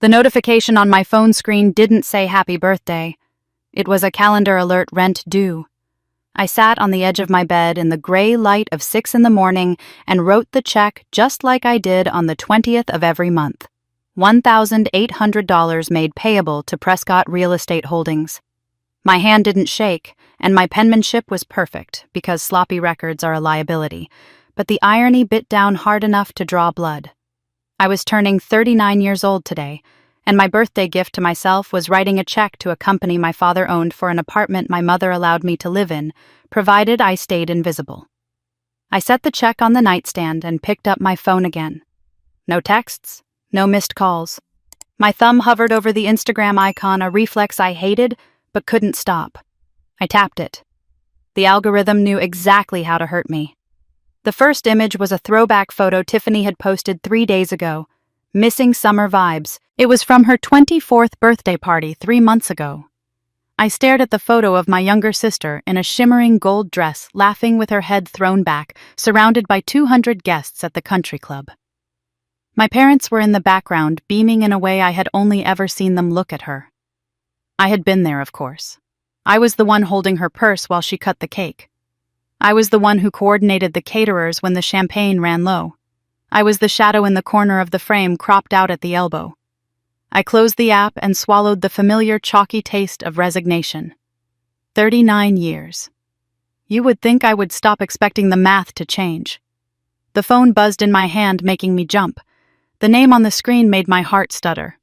The notification on my phone screen didn't say happy birthday. It was a calendar alert rent due. I sat on the edge of my bed in the gray light of 6 in the morning and wrote the check just like I did on the 20th of every month. $1,800 made payable to Prescott Real Estate Holdings. My hand didn't shake, and my penmanship was perfect because sloppy records are a liability, but the irony bit down hard enough to draw blood. I was turning 39 years old today, and my birthday gift to myself was writing a check to a company my father owned for an apartment my mother allowed me to live in, provided I stayed invisible. I set the check on the nightstand and picked up my phone again. No texts, no missed calls. My thumb hovered over the Instagram icon, a reflex I hated but couldn't stop. I tapped it. The algorithm knew exactly how to hurt me. The first image was a throwback photo Tiffany had posted 3 days ago. Missing summer vibes. It was from her 24th birthday party 3 months ago. I stared at the photo of my younger sister in a shimmering gold dress, laughing with her head thrown back, surrounded by 200 guests at the country club. My parents were in the background, beaming in a way I had only ever seen them look at her. I had been there, of course. I was the one holding her purse while she cut the cake. I was the one who coordinated the caterers when the champagne ran low. I was the shadow in the corner of the frame, cropped out at the elbow. I closed the app and swallowed the familiar chalky taste of resignation. 39 years. You would think I would stop expecting the math to change. The phone buzzed in my hand, making me jump. The name on the screen made my heart stutter.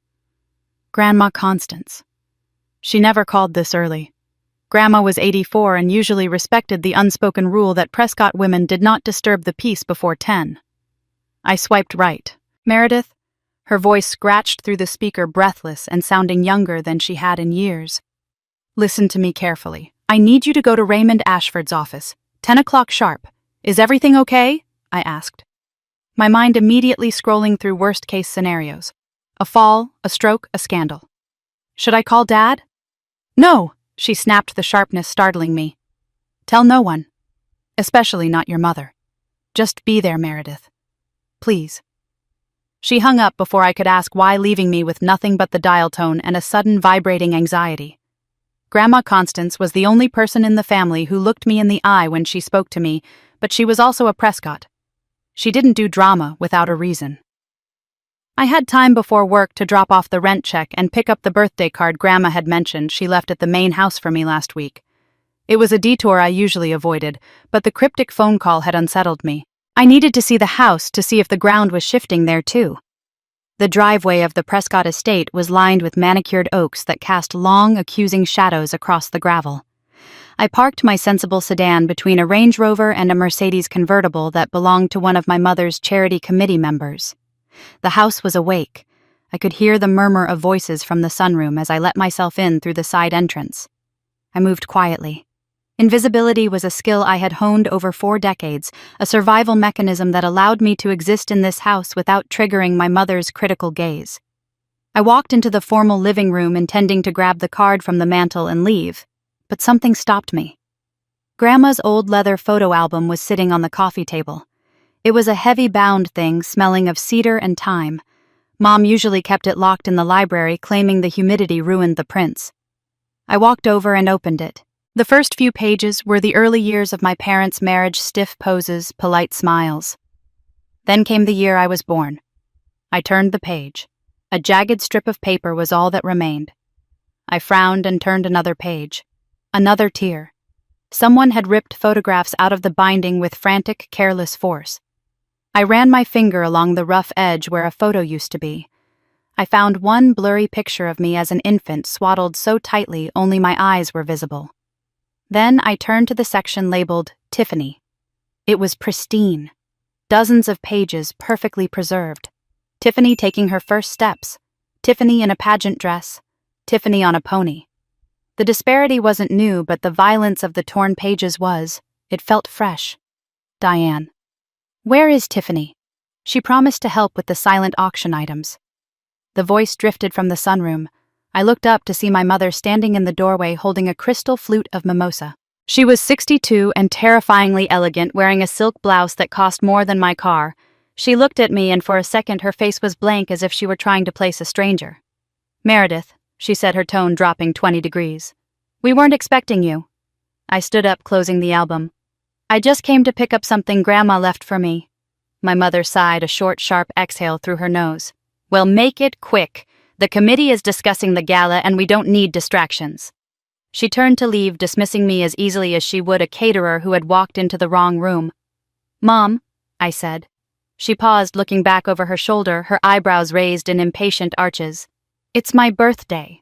Grandma Constance. She never called this early. Grandma was 84 and usually respected the unspoken rule that Prescott women did not disturb the peace before 10. I swiped right. Meredith? Her voice scratched through the speaker, breathless and sounding younger than she had in years. Listen to me carefully. I need you to go to Raymond Ashford's office. 10 o'clock sharp. Is everything okay? I asked. My mind immediately scrolling through worst-case scenarios. A fall, a stroke, a scandal. Should I call Dad? No, she snapped, the sharpness startling me. Tell no one. Especially not your mother. Just be there, Meredith. Please. She hung up before I could ask why, leaving me with nothing but the dial tone and a sudden vibrating anxiety. Grandma Constance was the only person in the family who looked me in the eye when she spoke to me, but she was also a Prescott. She didn't do drama without a reason. I had time before work to drop off the rent check and pick up the birthday card Grandma had mentioned she left at the main house for me last week. It was a detour I usually avoided, but the cryptic phone call had unsettled me. I needed to see the house to see if the ground was shifting there too. The driveway of the Prescott estate was lined with manicured oaks that cast long, accusing shadows across the gravel. I parked my sensible sedan between a Range Rover and a Mercedes convertible that belonged to one of my mother's charity committee members. The house was awake. I could hear the murmur of voices from the sunroom as I let myself in through the side entrance. I moved quietly. Invisibility was a skill I had honed over 4 decades, a survival mechanism that allowed me to exist in this house without triggering my mother's critical gaze. I walked into the formal living room intending to grab the card from the mantel and leave, but something stopped me. Grandma's old leather photo album was sitting on the coffee table. It was a heavy-bound thing smelling of cedar and thyme. Mom usually kept it locked in the library, claiming the humidity ruined the prints. I walked over and opened it. The first few pages were the early years of my parents' marriage, stiff poses, polite smiles. Then came the year I was born. I turned the page. A jagged strip of paper was all that remained. I frowned and turned another page. Another tear. Someone had ripped photographs out of the binding with frantic, careless force. I ran my finger along the rough edge where a photo used to be. I found one blurry picture of me as an infant, swaddled so tightly only my eyes were visible. Then I turned to the section labeled Tiffany. It was pristine. Dozens of pages perfectly preserved. Tiffany taking her first steps. Tiffany in a pageant dress. Tiffany on a pony. The disparity wasn't new, but the violence of the torn pages was. It felt fresh. Diane. Where is Tiffany? She promised to help with the silent auction items. The voice drifted from the sunroom. I looked up to see my mother standing in the doorway holding a crystal flute of mimosa. She was 62 and terrifyingly elegant, wearing a silk blouse that cost more than my car. She looked at me and for a second her face was blank as if she were trying to place a stranger. Meredith, she said, her tone dropping 20 degrees. We weren't expecting you. I stood up, closing the album. I just came to pick up something Grandma left for me. My mother sighed, a short, sharp exhale through her nose. Well, make it quick. The committee is discussing the gala and we don't need distractions. She turned to leave, dismissing me as easily as she would a caterer who had walked into the wrong room. Mom, I said. She paused, looking back over her shoulder, her eyebrows raised in impatient arches. It's my birthday.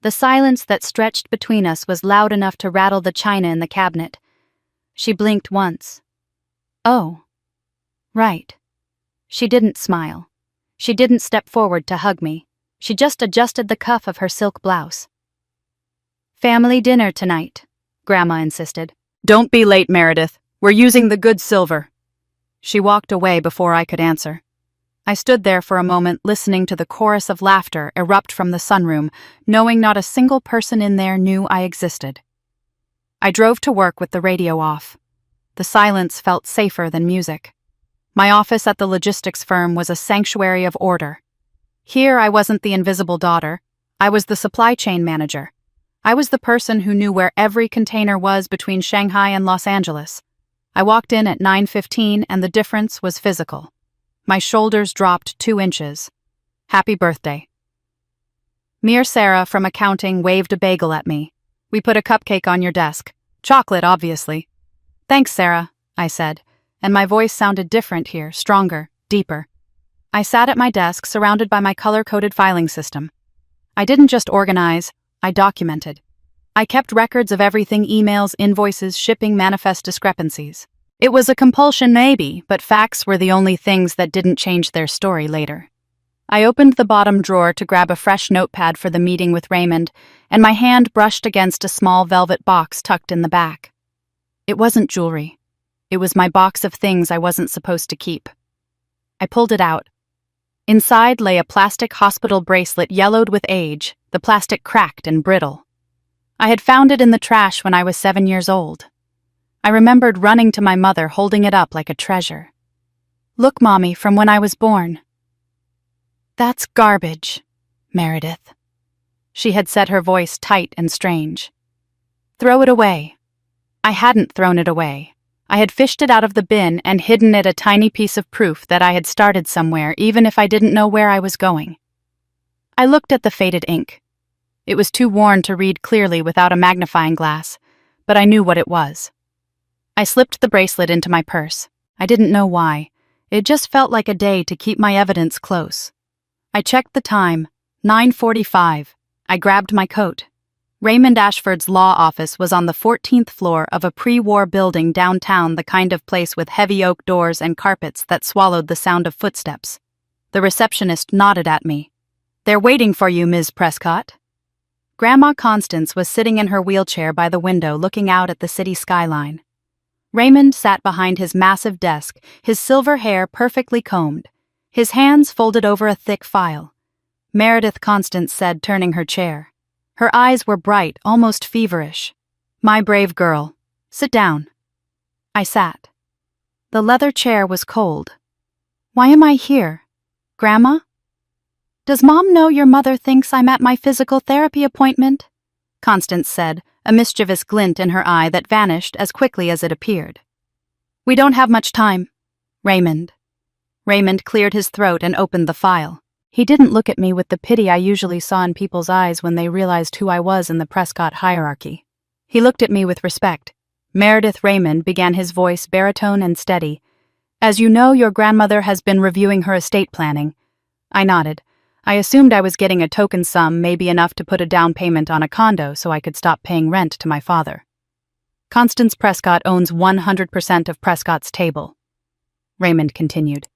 The silence that stretched between us was loud enough to rattle the china in the cabinet. She blinked once. Oh. Right. She didn't smile. She didn't step forward to hug me. She just adjusted the cuff of her silk blouse. Family dinner tonight, Grandma insisted. Don't be late, Meredith. We're using the good silver. She walked away before I could answer. I stood there for a moment, listening to the chorus of laughter erupt from the sunroom, knowing not a single person in there knew I existed. I drove to work with the radio off. The silence felt safer than music. My office at the logistics firm was a sanctuary of order. Here I wasn't the invisible daughter. I was the supply chain manager. I was the person who knew where every container was between Shanghai and Los Angeles. I walked in at 9:15 and the difference was physical. My shoulders dropped 2 inches. Happy birthday. Mere Sarah from accounting waved a bagel at me. We put a cupcake on your desk. Chocolate, obviously. Thanks, Sarah, I said, and my voice sounded different here, stronger, deeper. I sat at my desk, surrounded by my color-coded filing system. I didn't just organize, I documented. I kept records of everything: emails, invoices, shipping, manifest discrepancies. It was a compulsion, maybe, but facts were the only things that didn't change their story later. I opened the bottom drawer to grab a fresh notepad for the meeting with Raymond, and my hand brushed against a small velvet box tucked in the back. It wasn't jewelry. It was my box of things I wasn't supposed to keep. I pulled it out. Inside lay a plastic hospital bracelet yellowed with age, the plastic cracked and brittle. I had found it in the trash when I was 7 years old. I remembered running to my mother, holding it up like a treasure. Look, Mommy, from when I was born. That's garbage, Meredith. She had said, her voice tight and strange. Throw it away. I hadn't thrown it away. I had fished it out of the bin and hidden it, a tiny piece of proof that I had started somewhere, even if I didn't know where I was going. I looked at the faded ink. It was too worn to read clearly without a magnifying glass, but I knew what it was. I slipped the bracelet into my purse. I didn't know why. It just felt like a day to keep my evidence close. I checked the time, 9:45. I grabbed my coat. Raymond Ashford's law office was on the 14th floor of a pre-war building downtown, the kind of place with heavy oak doors and carpets that swallowed the sound of footsteps. The receptionist nodded at me. They're waiting for you, Ms. Prescott. Grandma Constance was sitting in her wheelchair by the window, looking out at the city skyline. Raymond sat behind his massive desk, his silver hair perfectly combed, his hands folded over a thick file. Meredith, Constance said, turning her chair. Her eyes were bright, almost feverish. My brave girl. Sit down. I sat. The leather chair was cold. Why am I here? Grandma? Does Mom know your mother thinks I'm at my physical therapy appointment? Constance said, a mischievous glint in her eye that vanished as quickly as it appeared. We don't have much time. Raymond. Raymond cleared his throat and opened the file. He didn't look at me with the pity I usually saw in people's eyes when they realized who I was in the Prescott hierarchy. He looked at me with respect. Meredith Raymond, began his voice baritone and steady. As you know, your grandmother has been reviewing her estate planning. I nodded. I assumed I was getting a token sum, maybe enough to put a down payment on a condo so I could stop paying rent to my father. Constance Prescott owns 100% of Prescott's Table. Raymond continued.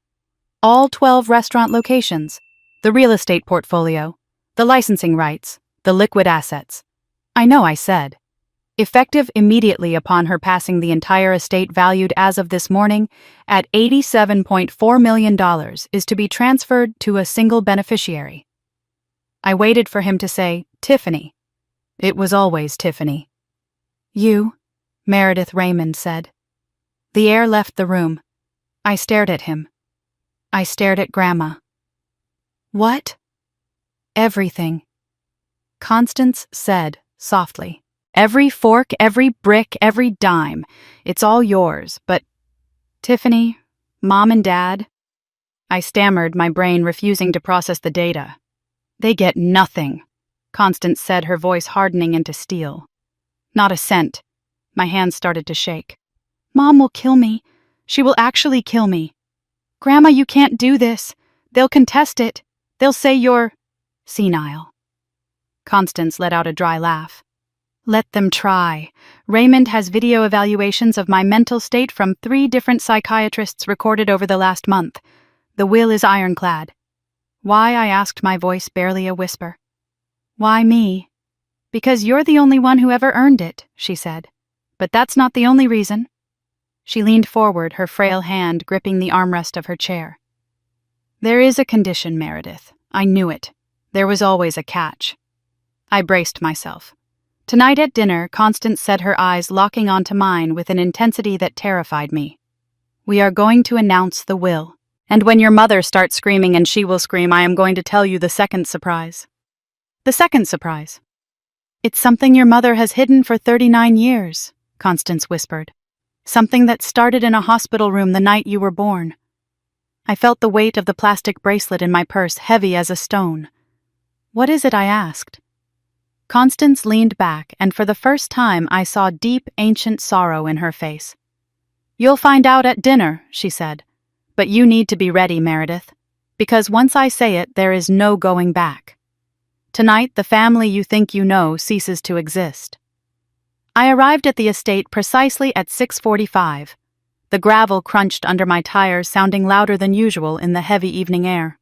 All 12 restaurant locations. The real estate portfolio, the licensing rights, the liquid assets. I know, I said. Effective immediately upon her passing, the entire estate, valued as of this morning at $87.4 million, is to be transferred to a single beneficiary. I waited for him to say, Tiffany. It was always Tiffany. You, Meredith Raymond said. The air left the room. I stared at him. I stared at Grandma. What? Everything, Constance said, softly. Every fork, every brick, every dime. It's all yours, but… Tiffany, Mom and Dad… I stammered, my brain refusing to process the data. They get nothing, Constance said, her voice hardening into steel. Not a cent. My hands started to shake. Mom will kill me. She will actually kill me. Grandma, you can't do this. They'll contest it. They'll say you're… senile. Constance let out a dry laugh. Let them try. Raymond has video evaluations of my mental state from 3 different psychiatrists recorded over the last month. The will is ironclad. Why, I asked, my voice barely a whisper. Why me? Because you're the only one who ever earned it, she said. But that's not the only reason. She leaned forward, her frail hand gripping the armrest of her chair. There is a condition, Meredith. I knew it. There was always a catch. I braced myself. Tonight at dinner, Constance said, her eyes locking onto mine with an intensity that terrified me. We are going to announce the will. And when your mother starts screaming and she will scream, I am going to tell you the second surprise. The second surprise. It's something your mother has hidden for 39 years, Constance whispered. Something that started in a hospital room the night you were born. I felt the weight of the plastic bracelet in my purse, heavy as a stone. What is it? I asked. Constance leaned back, and for the first time I saw deep, ancient sorrow in her face. You'll find out at dinner, she said. But you need to be ready, Meredith. Because once I say it, there is no going back. Tonight, the family you think you know ceases to exist. I arrived at the estate precisely at 6:45. The gravel crunched under my tires, sounding louder than usual in the heavy evening air.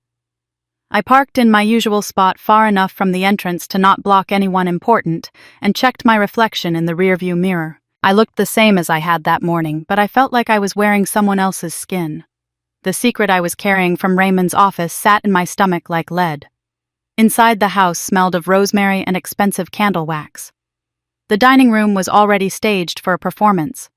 I parked in my usual spot, far enough from the entrance to not block anyone important, and checked my reflection in the rearview mirror. I looked the same as I had that morning, but I felt like I was wearing someone else's skin. The secret I was carrying from Raymond's office sat in my stomach like lead. Inside, the house smelled of rosemary and expensive candle wax. The dining room was already staged for a performance.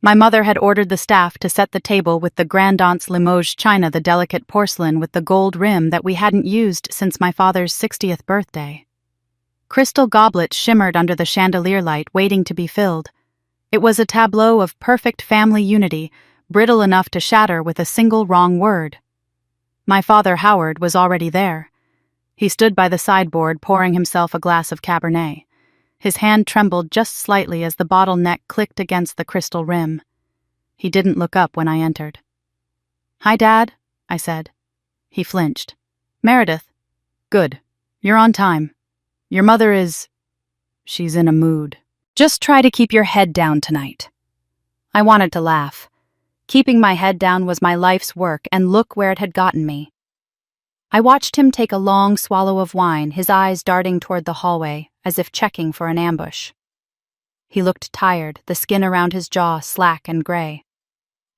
My mother had ordered the staff to set the table with the Grandaunt's Limoges china, the delicate porcelain with the gold rim that we hadn't used since my father's 60th birthday. Crystal goblets shimmered under the chandelier light, waiting to be filled. It was a tableau of perfect family unity, brittle enough to shatter with a single wrong word. My father, Howard, was already there. He stood by the sideboard, pouring himself a glass of Cabernet. His hand trembled just slightly as the bottle neck clicked against the crystal rim. He didn't look up when I entered. Hi, Dad, I said. He flinched. Meredith. Good. You're on time. Your mother is… she's in a mood. Just try to keep your head down tonight. I wanted to laugh. Keeping my head down was my life's work, and look where it had gotten me. I watched him take a long swallow of wine, his eyes darting toward the hallway, as if checking for an ambush. He looked tired, the skin around his jaw slack and gray.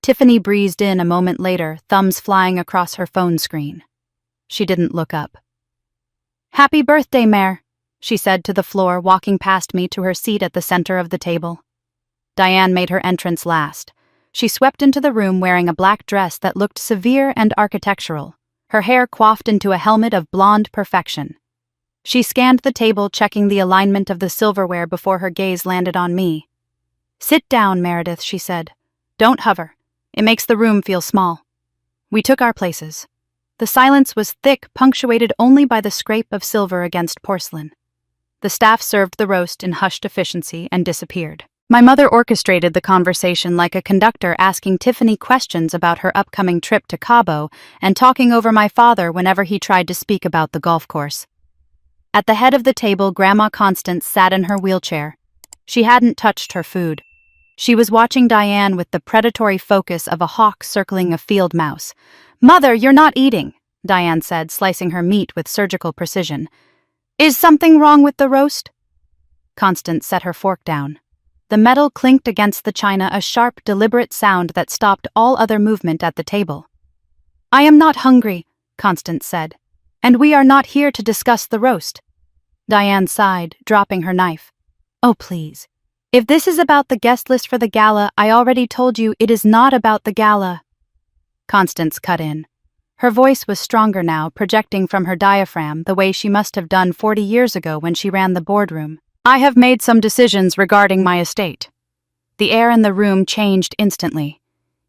Tiffany breezed in a moment later, thumbs flying across her phone screen. She didn't look up. Happy birthday, Mare, she said to the floor, walking past me to her seat at the center of the table. Diane made her entrance last. She swept into the room wearing a black dress that looked severe and architectural, her hair coiffed into a helmet of blonde perfection. She scanned the table, checking the alignment of the silverware before her gaze landed on me. Sit down, Meredith, she said. Don't hover. It makes the room feel small. We took our places. The silence was thick, punctuated only by the scrape of silver against porcelain. The staff served the roast in hushed efficiency and disappeared. My mother orchestrated the conversation like a conductor, asking Tiffany questions about her upcoming trip to Cabo and talking over my father whenever he tried to speak about the golf course. At the head of the table, Grandma Constance sat in her wheelchair. She hadn't touched her food. She was watching Diane with the predatory focus of a hawk circling a field mouse. Mother, you're not eating, Diane said, slicing her meat with surgical precision. Is something wrong with the roast? Constance set her fork down. The metal clinked against the china, a sharp, deliberate sound that stopped all other movement at the table. I am not hungry, Constance said, and we are not here to discuss the roast. Diane sighed, dropping her knife. Oh, please. If this is about the guest list for the gala, I already told you it is not about the gala. Constance cut in. Her voice was stronger now, projecting from her diaphragm the way she must have done 40 years ago when she ran the boardroom. "I have made some decisions regarding my estate." The air in the room changed instantly.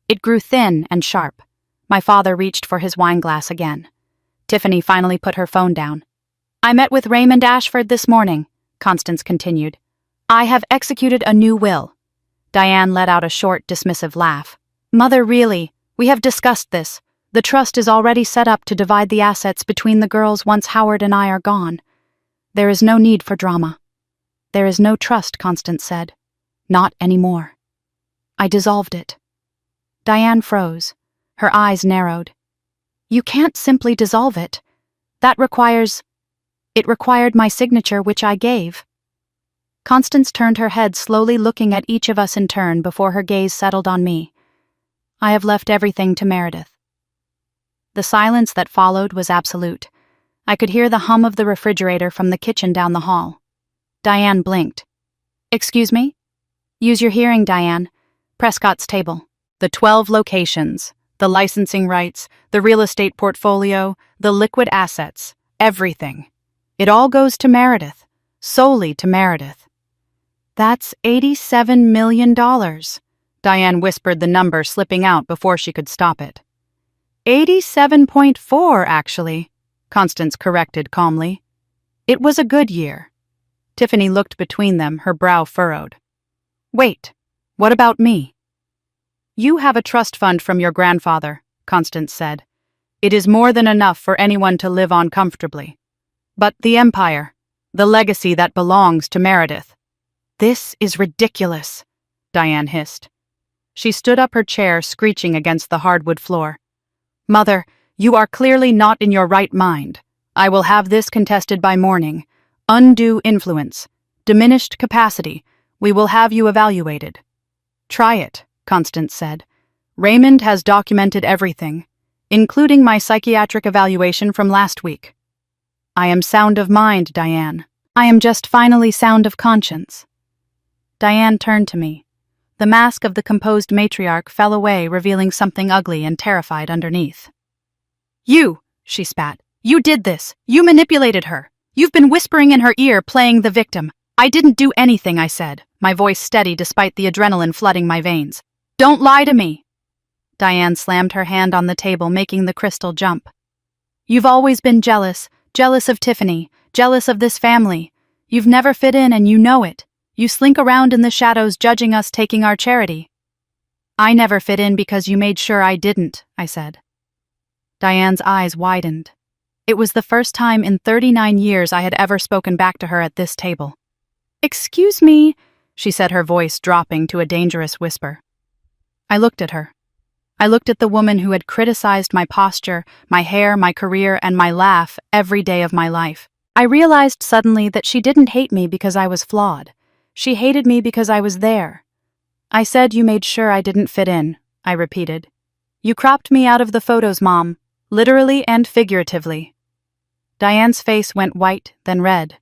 It grew thin and sharp. My father reached for his wineglass again. Tiffany finally put her phone down. "I met with Raymond Ashford this morning," Constance continued. "I have executed a new will." Diane let out a short, dismissive laugh. "Mother, really, we have discussed this. The trust is already set up to divide the assets between the girls once Howard and I are gone. There is no need for drama." "There is no trust," Constance said. "Not anymore." "I dissolved it." Diane froze. Her eyes narrowed. "You can't simply dissolve it. That requires—" "It required my signature, which I gave." Constance turned her head, slowly looking at each of us in turn before her gaze settled on me. "I have left everything to Meredith." The silence that followed was absolute. I could hear the hum of the refrigerator from the kitchen down the hall. Diane blinked. "Excuse me?" "Use your hearing, Diane. Prescott's table. The 12 locations, the licensing rights, the real estate portfolio, the liquid assets, everything. It all goes to Meredith, solely to Meredith." "That's $87 million. Diane whispered the number, slipping out before she could stop it. 87.4, actually, Constance corrected calmly. "It was a good year." Tiffany looked between them, her brow furrowed. "Wait, what about me?" "You have a trust fund from your grandfather," Constance said. "It is more than enough for anyone to live on comfortably. But the empire, the legacy that belongs to Meredith." "This is ridiculous," Diane hissed. She stood up, her chair screeching against the hardwood floor. "Mother, you are clearly not in your right mind. I will have this contested by morning. Undue influence. Diminished capacity. We will have you evaluated." "Try it," Constance said. "Raymond has documented everything, including my psychiatric evaluation from last week." "I am sound of mind, Diane. I am just finally sound of conscience." Diane turned to me. The mask of the composed matriarch fell away, revealing something ugly and terrified underneath. "You," she spat. "You did this. You manipulated her. You've been whispering in her ear, playing the victim." "I didn't do anything," I said, my voice steady despite the adrenaline flooding my veins. "Don't lie to me." Diane slammed her hand on the table, making the crystal jump. "You've always been jealous, jealous of Tiffany, jealous of this family. You've never fit in and you know it. You slink around in the shadows judging us taking our charity." "I never fit in because you made sure I didn't," I said. Diane's eyes widened. It was the first time in 39 years I had ever spoken back to her at this table. "Excuse me," she said, her voice dropping to a dangerous whisper. I looked at her. I looked at the woman who had criticized my posture, my hair, my career, and my laugh every day of my life. I realized suddenly that she didn't hate me because I was flawed. She hated me because I was there. "I said you made sure I didn't fit in," I repeated. "You cropped me out of the photos, Mom, literally and figuratively." Diane's face went white, then red.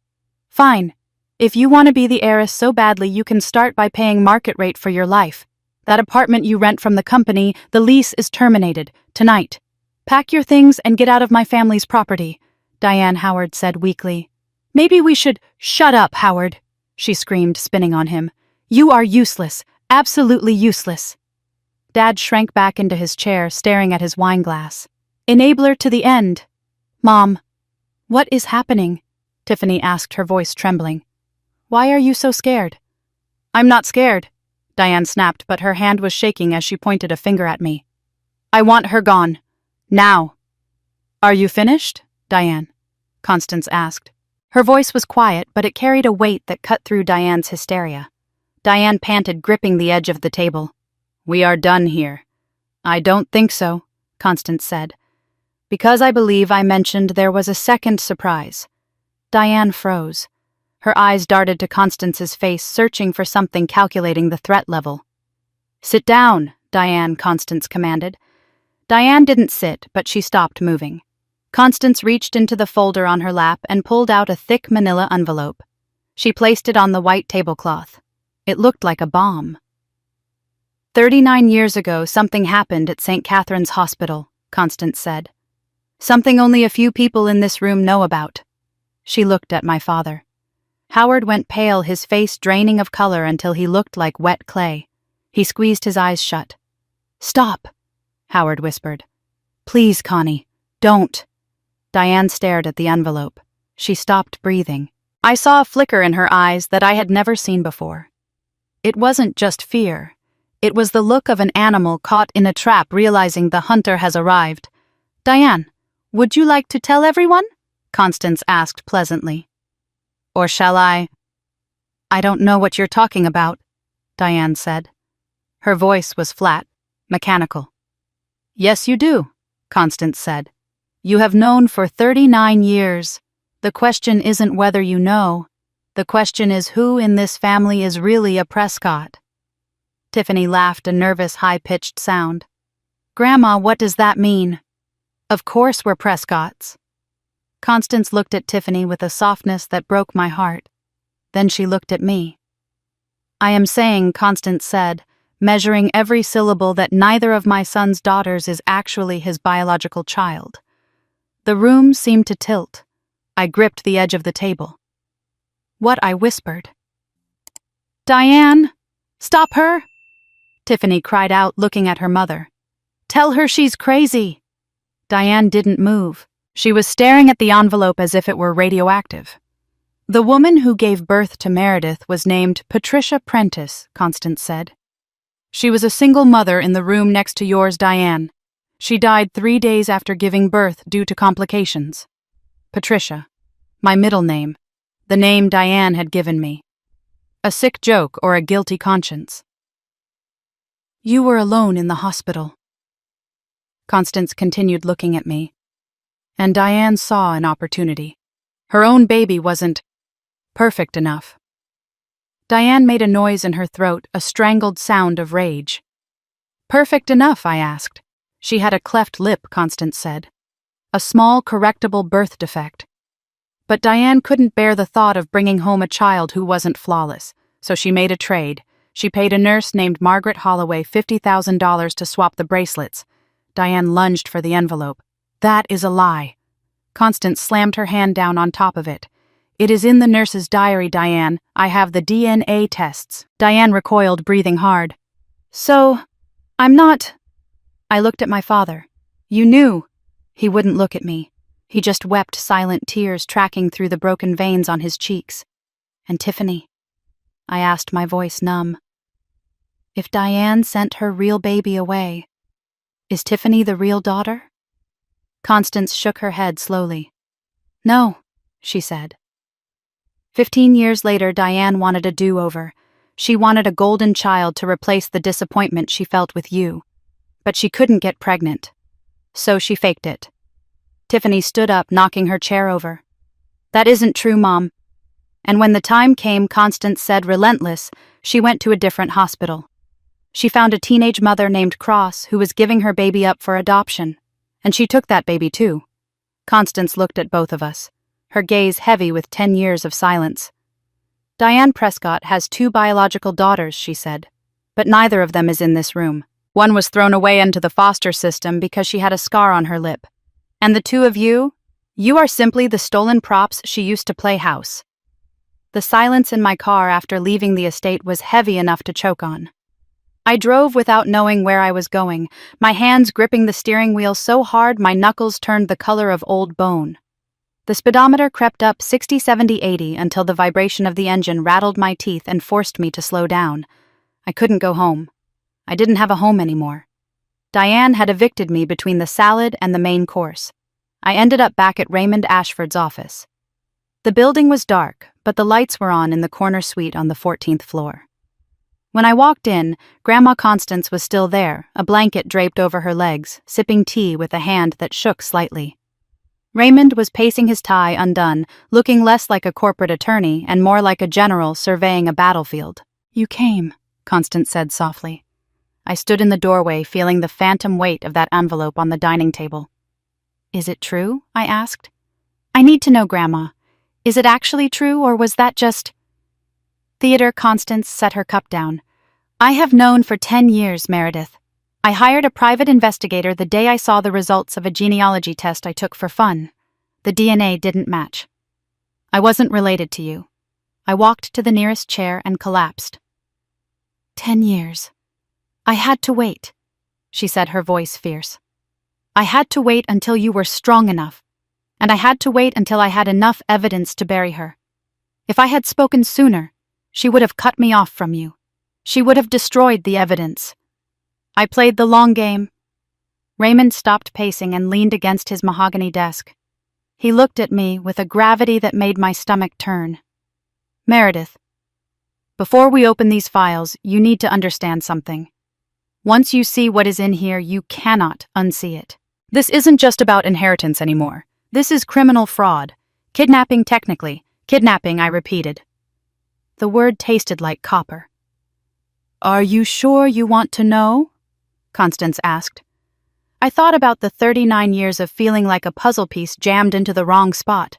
"Fine. If you want to be the heiress so badly, you can start by paying market rate for your life. That apartment you rent from the company, the lease is terminated, tonight. Pack your things and get out of my family's property," Diane Howard said weakly. "Maybe we should—" "Shut up, Howard," she screamed, spinning on him. "You are useless, absolutely useless." Dad shrank back into his chair, staring at his wineglass. "Enabler to the end." "Mom." "What is happening?" Tiffany asked, her voice trembling. "Why are you so scared?" "I'm not scared," Diane snapped, but her hand was shaking as she pointed a finger at me. "I want her gone. Now." "Are you finished, Diane?" Constance asked. Her voice was quiet, but it carried a weight that cut through Diane's hysteria. Diane panted, gripping the edge of the table. "We are done here." "I don't think so," Constance said. "Because I believe I mentioned there was a second surprise." Diane froze. Her eyes darted to Constance's face, searching for something, calculating the threat level. "Sit down, Diane," Constance commanded. Diane didn't sit, but she stopped moving. Constance reached into the folder on her lap and pulled out a thick manila envelope. She placed it on the white tablecloth. It looked like a bomb. 39 years ago, something happened at St. Catherine's Hospital, Constance said. Something only a few people in this room know about. She looked at my father. Howard went pale, his face draining of color until he looked like wet clay. He squeezed his eyes shut. "Stop," Howard whispered. "Please, Connie, don't." Diane stared at the envelope. She stopped breathing. I saw a flicker in her eyes that I had never seen before. It wasn't just fear. It was the look of an animal caught in a trap realizing the hunter has arrived. "Diane, would you like to tell everyone?" Constance asked pleasantly. "Or shall I?" "I don't know what you're talking about," Diane said. Her voice was flat, mechanical. "Yes, you do," Constance said. "You have known for 39 years. The question isn't whether you know. The question is who in this family is really a Prescott." Tiffany laughed a nervous, high-pitched sound. "Grandma, what does that mean?" "Of course we're Prescotts." Constance looked at Tiffany with a softness that broke my heart. Then she looked at me. "I am saying," Constance said, measuring every syllable, "that neither of my son's daughters is actually his biological child." The room seemed to tilt. I gripped the edge of the table. "What?" I whispered. "Diane, stop her!" Tiffany cried out, looking at her mother. "Tell her she's crazy." Diane didn't move. She was staring at the envelope as if it were radioactive. "The woman who gave birth to Meredith was named Patricia Prentice," Constance said. "She was a single mother in the room next to yours, Diane. She died 3 days after giving birth due to complications. Patricia, my middle name, the name Diane had given me. A sick joke or a guilty conscience." "You were alone in the hospital." Constance continued looking at me. And Diane saw an opportunity. Her own baby wasn't perfect enough. Diane made a noise in her throat, a strangled sound of rage. "Perfect enough?" I asked. "She had a cleft lip," Constance said. "A small, correctable birth defect." But Diane couldn't bear the thought of bringing home a child who wasn't flawless, so she made a trade. She paid a nurse named Margaret Holloway $50,000 to swap the bracelets. Diane lunged for the envelope. "That is a lie." Constance slammed her hand down on top of it. "It is in the nurse's diary, Diane. I have the DNA tests." Diane recoiled, breathing hard. "So, I'm not—" I looked at my father. "You knew." He wouldn't look at me. He just wept silent tears tracking through the broken veins on his cheeks. "And Tiffany?" I asked, my voice numb. "If Diane sent her real baby away, is Tiffany the real daughter?" Constance shook her head slowly. "No," she said. 15 years later, Diane wanted a do-over. She wanted a golden child to replace the disappointment she felt with you. But she couldn't get pregnant. So she faked it. Tiffany stood up, knocking her chair over. "That isn't true, Mom." And when the time came, Constance said, relentless, she went to a different hospital. She found a teenage mother named Cross who was giving her baby up for adoption. And she took that baby too. Constance looked at both of us, her gaze heavy with 10 years of silence. "Diane Prescott has 2 biological daughters," she said, "but neither of them is in this room. One was thrown away into the foster system because she had a scar on her lip. And the 2 of you are simply the stolen props she used to play house." The silence in my car after leaving the estate was heavy enough to choke on. I drove without knowing where I was going, my hands gripping the steering wheel so hard my knuckles turned the color of old bone. The speedometer crept up 60, 70, 80 until the vibration of the engine rattled my teeth and forced me to slow down. I couldn't go home. I didn't have a home anymore. Diane had evicted me between the salad and the main course. I ended up back at Raymond Ashford's office. The building was dark, but the lights were on in the corner suite on the 14th floor. When I walked in, Grandma Constance was still there, a blanket draped over her legs, sipping tea with a hand that shook slightly. Raymond was pacing his tie undone, looking less like a corporate attorney and more like a general surveying a battlefield. "You came," Constance said softly. I stood in the doorway, feeling the phantom weight of that envelope on the dining table. "Is it true?" I asked. "I need to know, Grandma. Is it actually true, or was that just—" "Theater," Constance set her cup down. "I have known for 10 years, Meredith. I hired a private investigator the day I saw the results of a genealogy test I took for fun. The DNA didn't match. I wasn't related to you. I walked to the nearest chair and collapsed. 10 years. I had to wait, she said, her voice fierce. I had to wait until you were strong enough, and I had to wait until I had enough evidence to bury her. If I had spoken sooner, she would have cut me off from you. She would have destroyed the evidence. I played the long game. Raymond stopped pacing and leaned against his mahogany desk. He looked at me with a gravity that made my stomach turn. Meredith, before we open these files, you need to understand something. Once you see what is in here, you cannot unsee it. This isn't just about inheritance anymore. This is criminal fraud. Kidnapping technically. Kidnapping, I repeated. The word tasted like copper. Are you sure you want to know? Constance asked. I thought about the 39 years of feeling like a puzzle piece jammed into the wrong spot.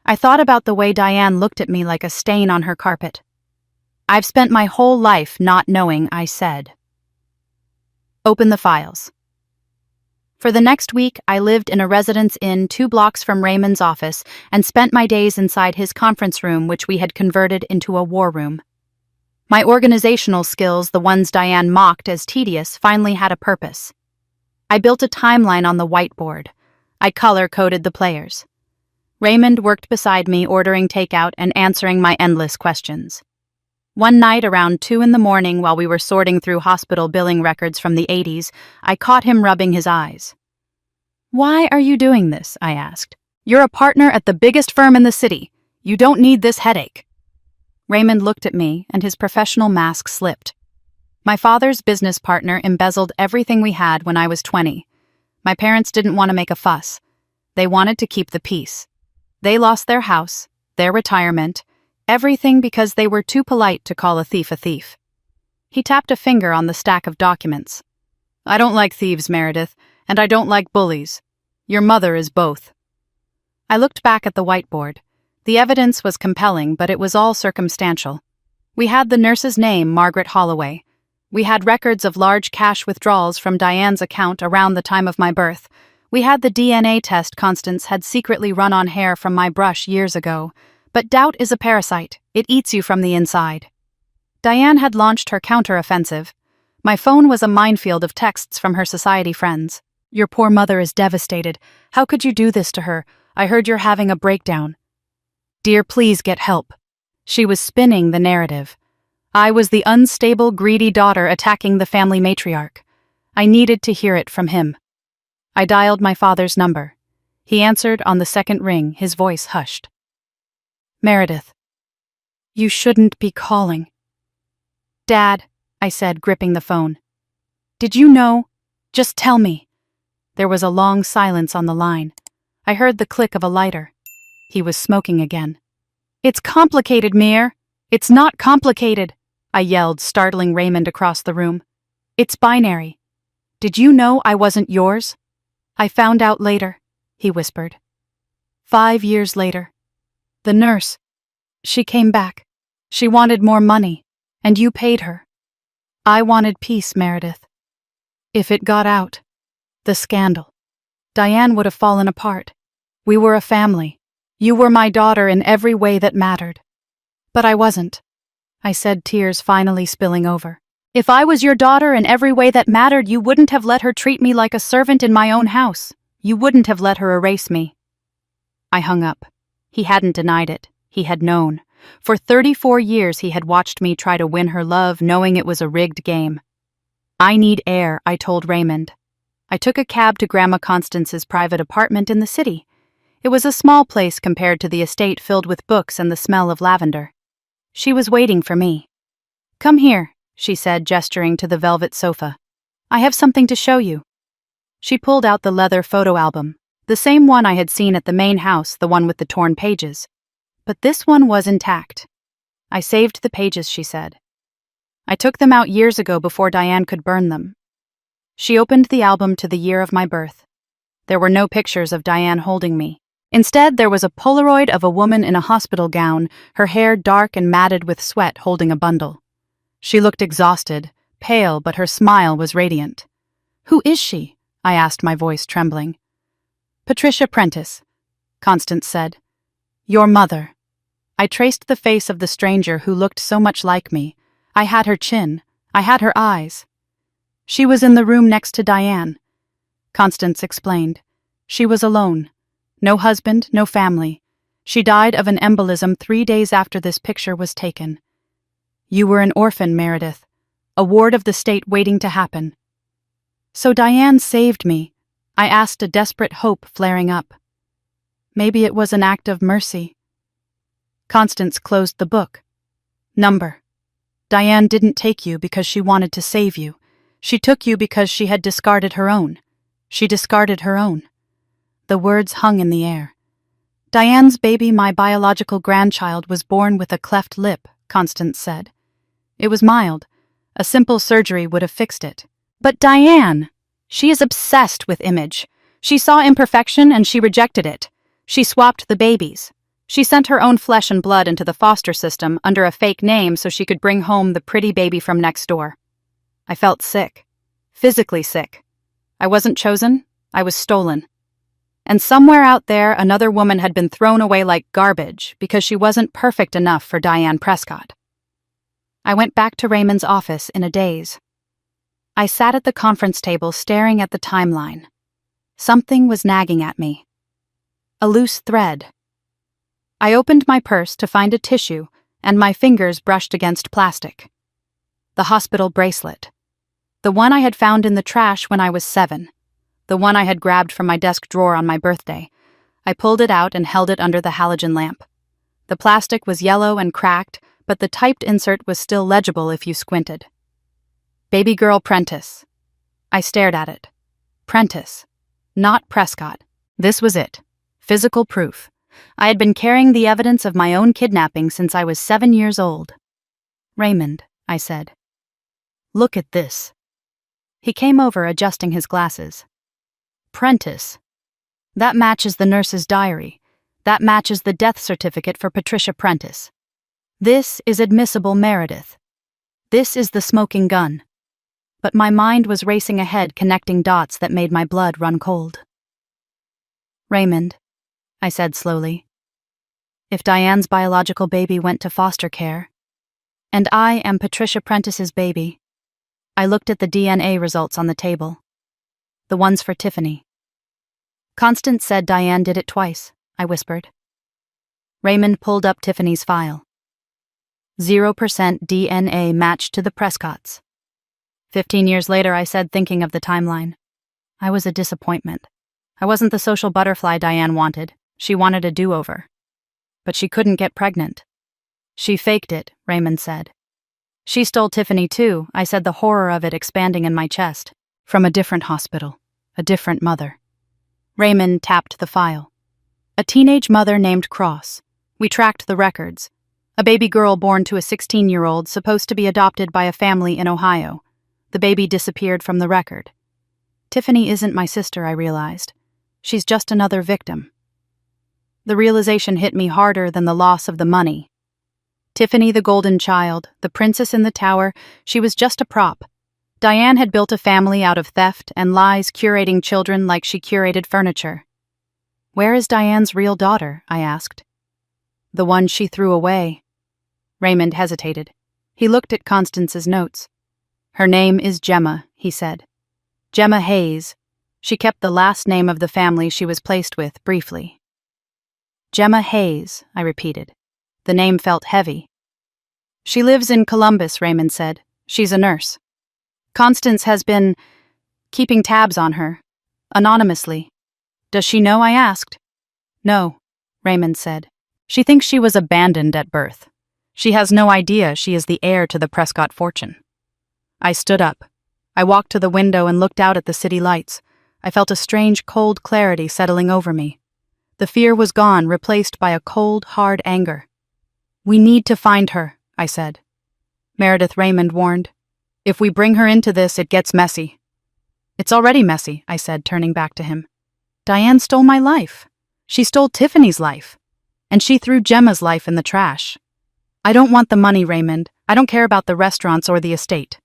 I thought about the way Diane looked at me like a stain on her carpet. I've spent my whole life not knowing, I said. Open the files. For the next week, I lived in a residence inn 2 blocks from Raymond's office and spent my days inside his conference room, which we had converted into a war room. My organizational skills, the ones Diane mocked as tedious, finally had a purpose. I built a timeline on the whiteboard. I color-coded the players. Raymond worked beside me, ordering takeout and answering my endless questions. One night around 2 a.m, while we were sorting through hospital billing records from the 80s, I caught him rubbing his eyes. Why are you doing this? I asked. You're a partner at the biggest firm in the city. You don't need this headache. Raymond looked at me, and his professional mask slipped. My father's business partner embezzled everything we had when I was 20. My parents didn't want to make a fuss. They wanted to keep the peace. They lost their house, their retirement, everything because they were too polite to call a thief a thief. He tapped a finger on the stack of documents. I don't like thieves, Meredith, and I don't like bullies. Your mother is both. I looked back at the whiteboard. The evidence was compelling, but it was all circumstantial. We had the nurse's name, Margaret Holloway. We had records of large cash withdrawals from Diane's account around the time of my birth. We had the DNA test Constance had secretly run on hair from my brush years ago. But doubt is a parasite. It eats you from the inside. Diane had launched her counter-offensive. My phone was a minefield of texts from her society friends. Your poor mother is devastated. How could you do this to her? I heard you're having a breakdown. Dear, please get help. She was spinning the narrative. I was the unstable, greedy daughter attacking the family matriarch. I needed to hear it from him. I dialed my father's number. He answered on the second ring, his voice hushed. Meredith, you shouldn't be calling. Dad, I said, gripping the phone. Did you know? Just tell me. There was a long silence on the line. I heard the click of a lighter. He was smoking again. It's complicated, Mir. It's not complicated, I yelled, startling Raymond across the room. It's binary. Did you know I wasn't yours? I found out later, he whispered. 5 years later. The nurse. She came back. She wanted more money, and you paid her. I wanted peace, Meredith. If it got out, the scandal, Diane would have fallen apart. We were a family. You were my daughter in every way that mattered. But I wasn't, I said, tears finally spilling over. If I was your daughter in every way that mattered, you wouldn't have let her treat me like a servant in my own house. You wouldn't have let her erase me. I hung up. He hadn't denied it. He had known. For 34 years he had watched me try to win her love, knowing it was a rigged game. I need air, I told Raymond. I took a cab to Grandma Constance's private apartment in the city. It was a small place compared to the estate filled with books and the smell of lavender. She was waiting for me. Come here, she said, gesturing to the velvet sofa. I have something to show you. She pulled out the leather photo album, the same one I had seen at the main house, the one with the torn pages. But this one was intact. I saved the pages, she said. I took them out years ago before Diane could burn them. She opened the album to the year of my birth. There were no pictures of Diane holding me. Instead, there was a Polaroid of a woman in a hospital gown, her hair dark and matted with sweat, holding a bundle. She looked exhausted, pale, but her smile was radiant. Who is she? I asked, my voice trembling. Patricia Prentice, Constance said. Your mother. I traced the face of the stranger who looked so much like me. I had her chin. I had her eyes. She was in the room next to Diane. Constance explained. She was alone. No husband, no family. She died of an embolism 3 days after this picture was taken. You were an orphan, Meredith. A ward of the state waiting to happen. So Diane saved me. I asked, a desperate hope flaring up. Maybe it was an act of mercy. Constance closed the book. Number. Diane didn't take you because she wanted to save you. She took you because she had discarded her own. She discarded her own. The words hung in the air. Diane's baby, my biological grandchild, was born with a cleft lip, Constance said. It was mild. A simple surgery would have fixed it. But Diane! She is obsessed with image. She saw imperfection and she rejected it. She swapped the babies. She sent her own flesh and blood into the foster system under a fake name so she could bring home the pretty baby from next door. I felt sick. Physically sick. I wasn't chosen. I was stolen. And somewhere out there, another woman had been thrown away like garbage because she wasn't perfect enough for Diane Prescott. I went back to Raymond's office in a daze. I sat at the conference table staring at the timeline. Something was nagging at me. A loose thread. I opened my purse to find a tissue, and my fingers brushed against plastic. The hospital bracelet. The one I had found in the trash when I was 7. The one I had grabbed from my desk drawer on my birthday. I pulled it out and held it under the halogen lamp. The plastic was yellow and cracked, but the typed insert was still legible if you squinted. Baby girl Prentice. I stared at it. Prentice. Not Prescott. This was it. Physical proof. I had been carrying the evidence of my own kidnapping since I was 7 years old. Raymond, I said. Look at this. He came over, adjusting his glasses. Prentice. That matches the nurse's diary. That matches the death certificate for Patricia Prentice. This is admissible Meredith. This is the smoking gun. But my mind was racing ahead, connecting dots that made my blood run cold. Raymond, I said slowly, if Diane's biological baby went to foster care, and I am Patricia Prentice's baby, I looked at the DNA results on the table. The ones for Tiffany. Constance said Diane did it twice, I whispered. Raymond pulled up Tiffany's file. 0% DNA matched to the Prescotts. 15 years later, I said, thinking of the timeline. I was a disappointment. I wasn't the social butterfly Diane wanted. She wanted a do-over. But she couldn't get pregnant. She faked it, Raymond said. She stole Tiffany too, I said, the horror of it expanding in my chest. From a different hospital. A different mother. Raymond tapped the file. A teenage mother named Cross. We tracked the records. A baby girl born to a 16-year-old supposed to be adopted by a family in Ohio. The baby disappeared from the record. Tiffany isn't my sister, I realized. She's just another victim. The realization hit me harder than the loss of the money. Tiffany, the golden child, the princess in the tower, she was just a prop. Diane had built a family out of theft and lies, curating children like she curated furniture. Where is Diane's real daughter? I asked. The one she threw away. Raymond hesitated. He looked at Constance's notes. Her name is Gemma, he said. Gemma Hayes. She kept the last name of the family she was placed with briefly. Gemma Hayes, I repeated. The name felt heavy. She lives in Columbus, Raymond said. She's a nurse. Constance has been keeping tabs on her, anonymously. Does she know? I asked. No, Raymond said. She thinks she was abandoned at birth. She has no idea she is the heir to the Prescott fortune. I stood up. I walked to the window and looked out at the city lights. I felt a strange, cold clarity settling over me. The fear was gone, replaced by a cold, hard anger. We need to find her, I said. Meredith, Raymond warned. If we bring her into this, it gets messy. It's already messy, I said, turning back to him. Diane stole my life. She stole Tiffany's life. And she threw Gemma's life in the trash. I don't want the money, Raymond. I don't care about the restaurants or the estate.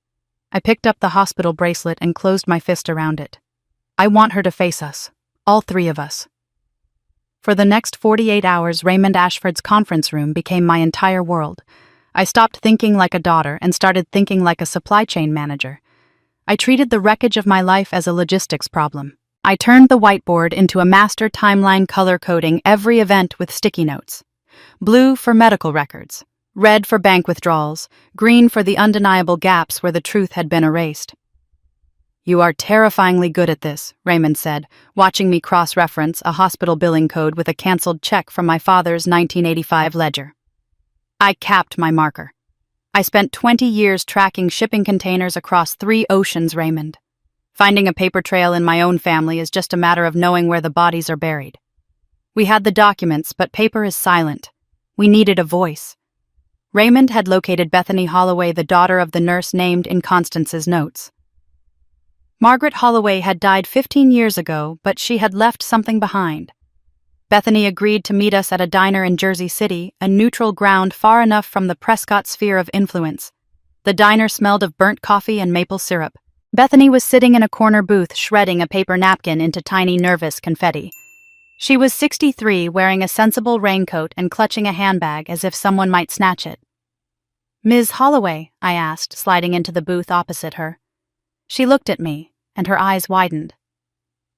I picked up the hospital bracelet and closed my fist around it. I want her to face us. All three of us. For the next 48 hours, Raymond Ashford's conference room became my entire world. I stopped thinking like a daughter and started thinking like a supply chain manager. I treated the wreckage of my life as a logistics problem. I turned the whiteboard into a master timeline color-coding every event with sticky notes. Blue for medical records, red for bank withdrawals, green for the undeniable gaps where the truth had been erased. "You are terrifyingly good at this," Raymond said, watching me cross-reference a hospital billing code with a canceled check from my father's 1985 ledger. I capped my marker. "I spent 20 years tracking shipping containers across 3 oceans, Raymond. Finding a paper trail in my own family is just a matter of knowing where the bodies are buried. We had the documents, but paper is silent. We needed a voice." Raymond had located Bethany Holloway, the daughter of the nurse named in Constance's notes. Margaret Holloway had died 15 years ago, but she had left something behind. Bethany agreed to meet us at a diner in Jersey City, a neutral ground far enough from the Prescott sphere of influence. The diner smelled of burnt coffee and maple syrup. Bethany was sitting in a corner booth shredding a paper napkin into tiny, nervous confetti. She was 63, wearing a sensible raincoat and clutching a handbag as if someone might snatch it. "Ms. Holloway?" I asked, sliding into the booth opposite her. She looked at me, and her eyes widened.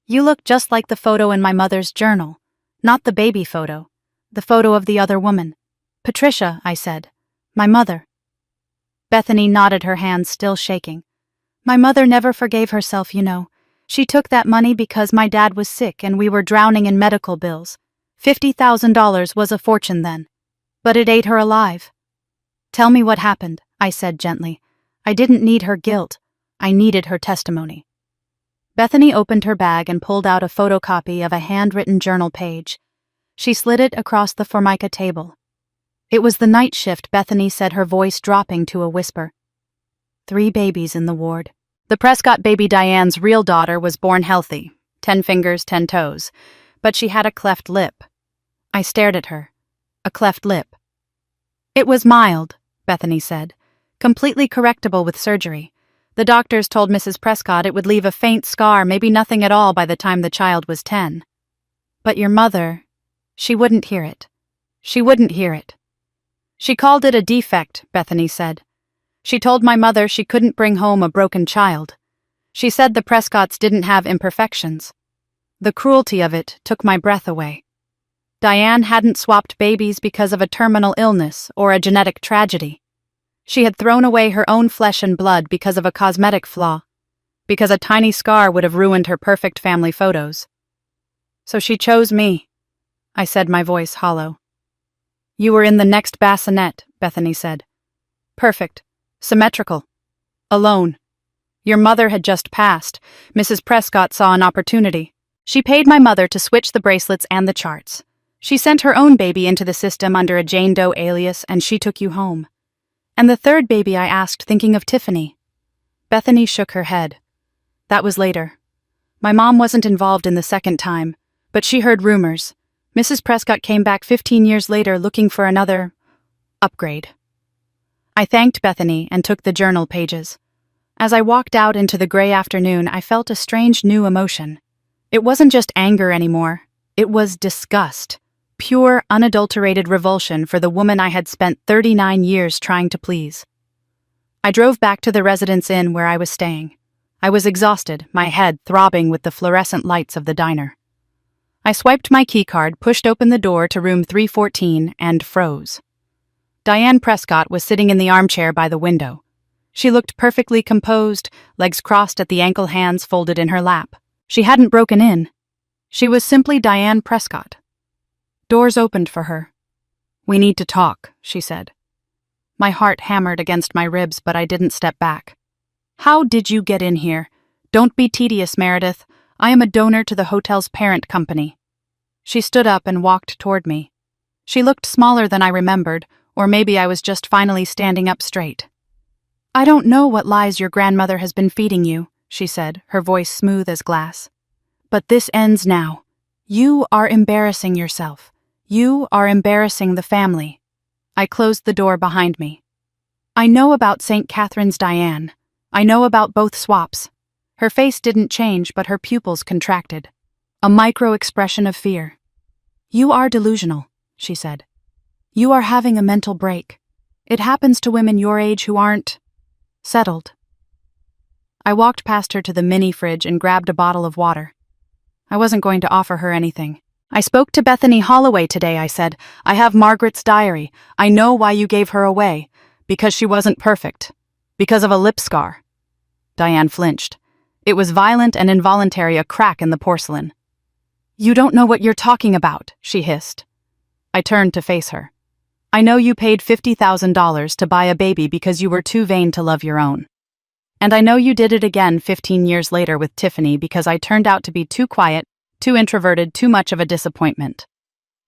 "You look just like the photo in my mother's journal. Not the baby photo. The photo of the other woman. Patricia," I said. "My mother." Bethany nodded, her hands still shaking. "My mother never forgave herself, you know. She took that money because my dad was sick and we were drowning in medical bills. $50,000 was a fortune then. But it ate her alive." "Tell me what happened," I said gently. I didn't need her guilt. I needed her testimony. Bethany opened her bag and pulled out a photocopy of a handwritten journal page. She slid it across the Formica table. It was the night shift, Bethany said, her voice dropping to a whisper. 3 babies in the ward. The Prescott baby, Diane's real daughter, was born healthy, 10 fingers, 10 toes, but she had a cleft lip. I stared at her. A cleft lip. "It was mild," Bethany said, "completely correctable with surgery. The doctors told Mrs. Prescott it would leave a faint scar, maybe nothing at all by the time the child was 10. But your mother, she wouldn't hear it. She wouldn't hear it. She called it a defect," Bethany said. "She told my mother she couldn't bring home a broken child. She said the Prescotts didn't have imperfections. The cruelty of it took my breath away. Diane hadn't swapped babies because of a terminal illness or a genetic tragedy. She had thrown away her own flesh and blood because of a cosmetic flaw, because a tiny scar would have ruined her perfect family photos. So she chose me," I said, my voice hollow. "You were in the next bassinet," Bethany said. "Perfect. Symmetrical. Alone. Your mother had just passed. Mrs. Prescott saw an opportunity. She paid my mother to switch the bracelets and the charts. She sent her own baby into the system under a Jane Doe alias, and she took you home. And the 3rd baby," I asked, thinking of Tiffany. Bethany shook her head. "That was later. My mom wasn't involved in the 2nd time, but she heard rumors. Mrs. Prescott came back 15 years later looking for another upgrade." I thanked Bethany and took the journal pages. As I walked out into the gray afternoon, I felt a strange new emotion. It wasn't just anger anymore. It was disgust. Pure, unadulterated revulsion for the woman I had spent 39 years trying to please. I drove back to the Residence Inn where I was staying. I was exhausted, my head throbbing with the fluorescent lights of the diner. I swiped my keycard, pushed open the door to room 314, and froze. Diane Prescott was sitting in the armchair by the window. She looked perfectly composed, legs crossed at the ankle, hands folded in her lap. She hadn't broken in. She was simply Diane Prescott. Doors opened for her. "We need to talk," she said. My heart hammered against my ribs, but I didn't step back. "How did you get in here? Don't be tedious, Meredith. I am a donor to the hotel's parent company." She stood up and walked toward me. She looked smaller than I remembered, or maybe I was just finally standing up straight. "I don't know what lies your grandmother has been feeding you," she said, her voice smooth as glass. "But this ends now. You are embarrassing yourself. You are embarrassing the family." I closed the door behind me. "I know about St. Catherine's Diane. I know about both swaps. Her face didn't change, but her pupils contracted. A micro-expression of fear. You are delusional, she said. You are having a mental break. It happens to women your age who aren't settled. I walked past her to the mini fridge and grabbed a bottle of water. I wasn't going to offer her anything. I spoke to Bethany Holloway today, I said. I have Margaret's diary. I know why you gave her away. Because she wasn't perfect. Because of a lip scar. Diane flinched. It was violent and involuntary, a crack in the porcelain. You don't know what you're talking about, she hissed. I turned to face her. I know you paid $50,000 to buy a baby because you were too vain to love your own. And I know you did it again 15 years later with Tiffany because I turned out to be too quiet, too introverted, too much of a disappointment.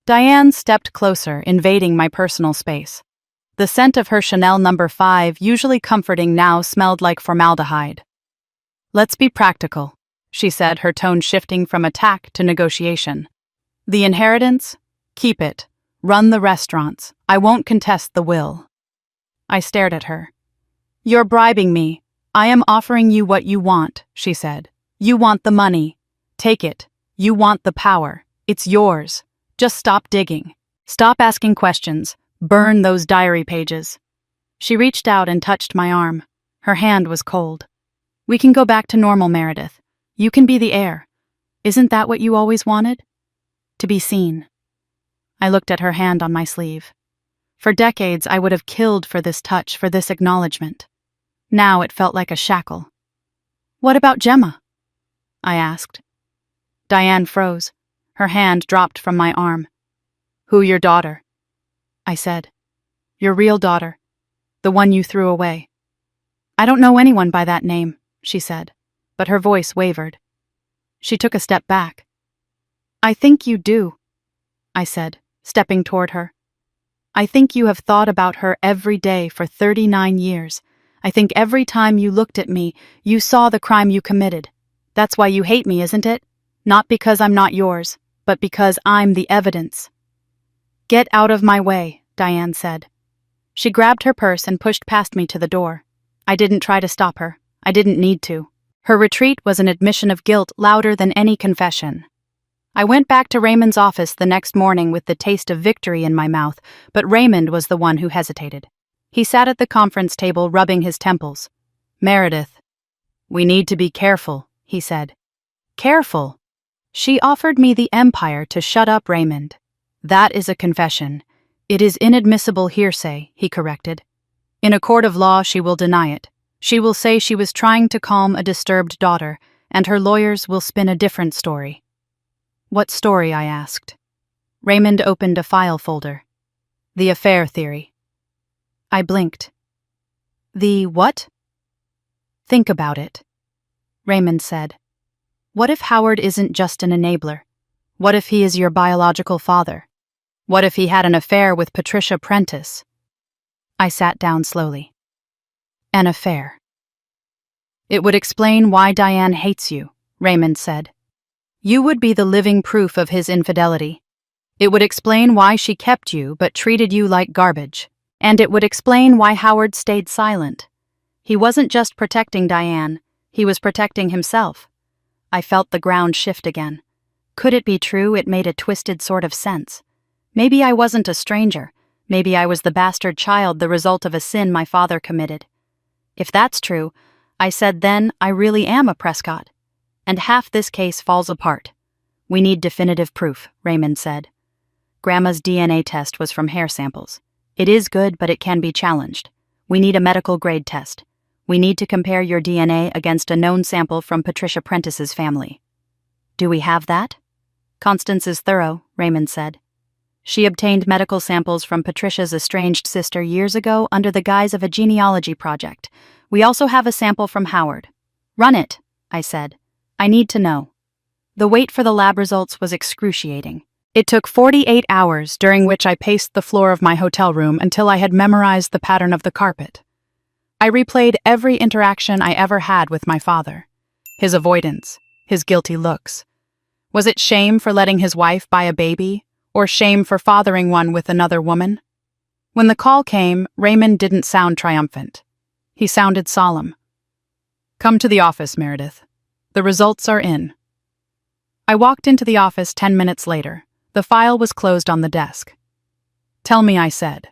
Diane stepped closer, invading my personal space. The scent of her Chanel No. 5, usually comforting now, smelled like formaldehyde. Let's be practical, she said, her tone shifting from attack to negotiation. The inheritance? Keep it. Run the restaurants. I won't contest the will. I stared at her. You're bribing me. I am offering you what you want, she said. You want the money. Take it. You want the power. It's yours. Just stop digging. Stop asking questions. Burn those diary pages. She reached out and touched my arm. Her hand was cold. We can go back to normal, Meredith. You can be the heir. Isn't that what you always wanted? To be seen. I looked at her hand on my sleeve. For decades, I would have killed for this touch, for this acknowledgement. Now it felt like a shackle. What about Gemma? I asked. Diane froze. Her hand dropped from my arm. Who, your daughter? I said. Your real daughter. The one you threw away. I don't know anyone by that name, she said, but her voice wavered. She took a step back. I think you do, I said, stepping toward her. I think you have thought about her every day for 39 years. I think every time you looked at me, you saw the crime you committed. That's why you hate me, isn't it? Not because I'm not yours, but because I'm the evidence. Get out of my way, Diane said. She grabbed her purse and pushed past me to the door. I didn't try to stop her. I didn't need to. Her retreat was an admission of guilt louder than any confession. I went back to Raymond's office the next morning with the taste of victory in my mouth, but Raymond was the one who hesitated. He sat at the conference table rubbing his temples. Meredith. We need to be careful, he said. Careful. She offered me the empire to shut up Raymond. That is a confession. It is inadmissible hearsay, he corrected. In a court of law, she will deny it. She will say she was trying to calm a disturbed daughter, and her lawyers will spin a different story. What story? I asked. Raymond opened a file folder. The affair theory. I blinked. The what? Think about it. Raymond said. What if Howard isn't just an enabler? What if he is your biological father? What if he had an affair with Patricia Prentice? I sat down slowly. An affair. It would explain why Diane hates you, Raymond said. You would be the living proof of his infidelity. It would explain why she kept you but treated you like garbage. And it would explain why Howard stayed silent. He wasn't just protecting Diane, he was protecting himself. I felt the ground shift again. Could it be true? It made a twisted sort of sense. Maybe I wasn't a stranger. Maybe I was the bastard child, the result of a sin my father committed. If that's true, I said then, I really am a Prescott. And half this case falls apart. We need definitive proof, Raymond said. Grandma's DNA test was from hair samples. It is good, but it can be challenged. We need a medical grade test. We need to compare your DNA against a known sample from Patricia Prentice's family. Do we have that? Constance is thorough, Raymond said. She obtained medical samples from Patricia's estranged sister years ago under the guise of a genealogy project. We also have a sample from Howard. Run it, I said. I need to know. The wait for the lab results was excruciating. It took 48 hours, during which I paced the floor of my hotel room until I had memorized the pattern of the carpet. I replayed every interaction I ever had with my father. His avoidance, his guilty looks. Was it shame for letting his wife buy a baby, or shame for fathering one with another woman? When the call came, Raymond didn't sound triumphant. He sounded solemn. Come to the office, Meredith. The results are in. I walked into the office 10 minutes later. The file was closed on the desk. Tell me, I said.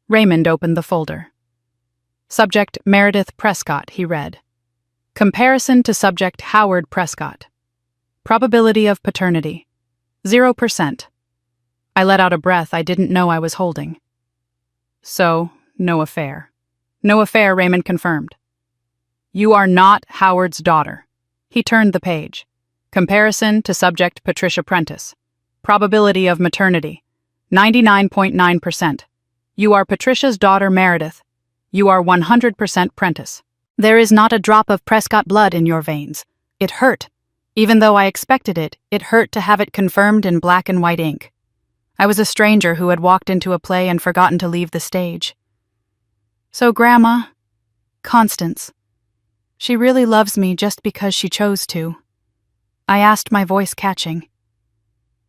Raymond opened the folder. Subject Meredith Prescott, he read. Comparison to subject Howard Prescott. Probability of paternity. 0%. I let out a breath I didn't know I was holding. So, no affair. No affair, Raymond confirmed. You are not Howard's daughter. He turned the page. Comparison to subject Patricia Prentice. Probability of maternity. 99.9%. You are Patricia's daughter Meredith. You are 100% Prentice. There is not a drop of Prescott blood in your veins. It hurt. Even though I expected it, it hurt to have it confirmed in black and white ink. I was a stranger who had walked into a play and forgotten to leave the stage. So, Grandma, Constance, she really loves me just because she chose to. I asked, my voice catching.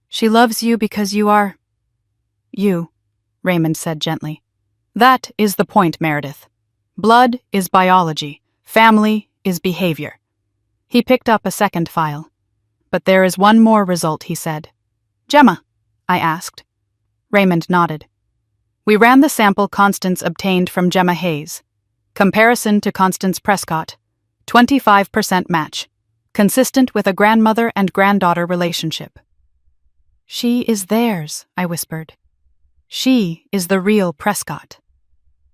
She loves you because you are... you, Raymond said gently. That is the point, Meredith. Blood is biology. Family is behavior. He picked up a second file. But there is one more result, he said. Gemma, I asked. Raymond nodded. We ran the sample Constance obtained from Gemma Hayes. Comparison to Constance Prescott. 25% match. Consistent with a grandmother and granddaughter relationship. She is theirs, I whispered. She is the real Prescott.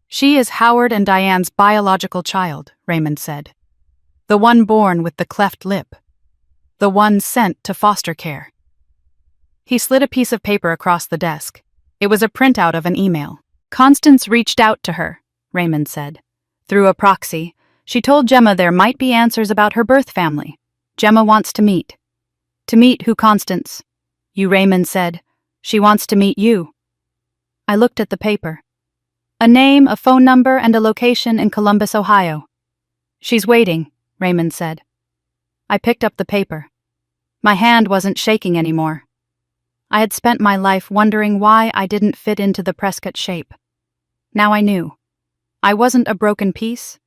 She is Howard and Diane's biological child, Raymond said. The one born with the cleft lip. The one sent to foster care. He slid a piece of paper across the desk. It was a printout of an email. Constance reached out to her, Raymond said. Through a proxy, she told Gemma there might be answers about her birth family. Gemma wants to meet. To meet who, Constance? You, Raymond said. She wants to meet you. I looked at the paper. A name, a phone number, and a location in Columbus, Ohio. She's waiting, Raymond said. I picked up the paper. My hand wasn't shaking anymore. I had spent my life wondering why I didn't fit into the Prescott shape. Now I knew. I wasn't a broken piece.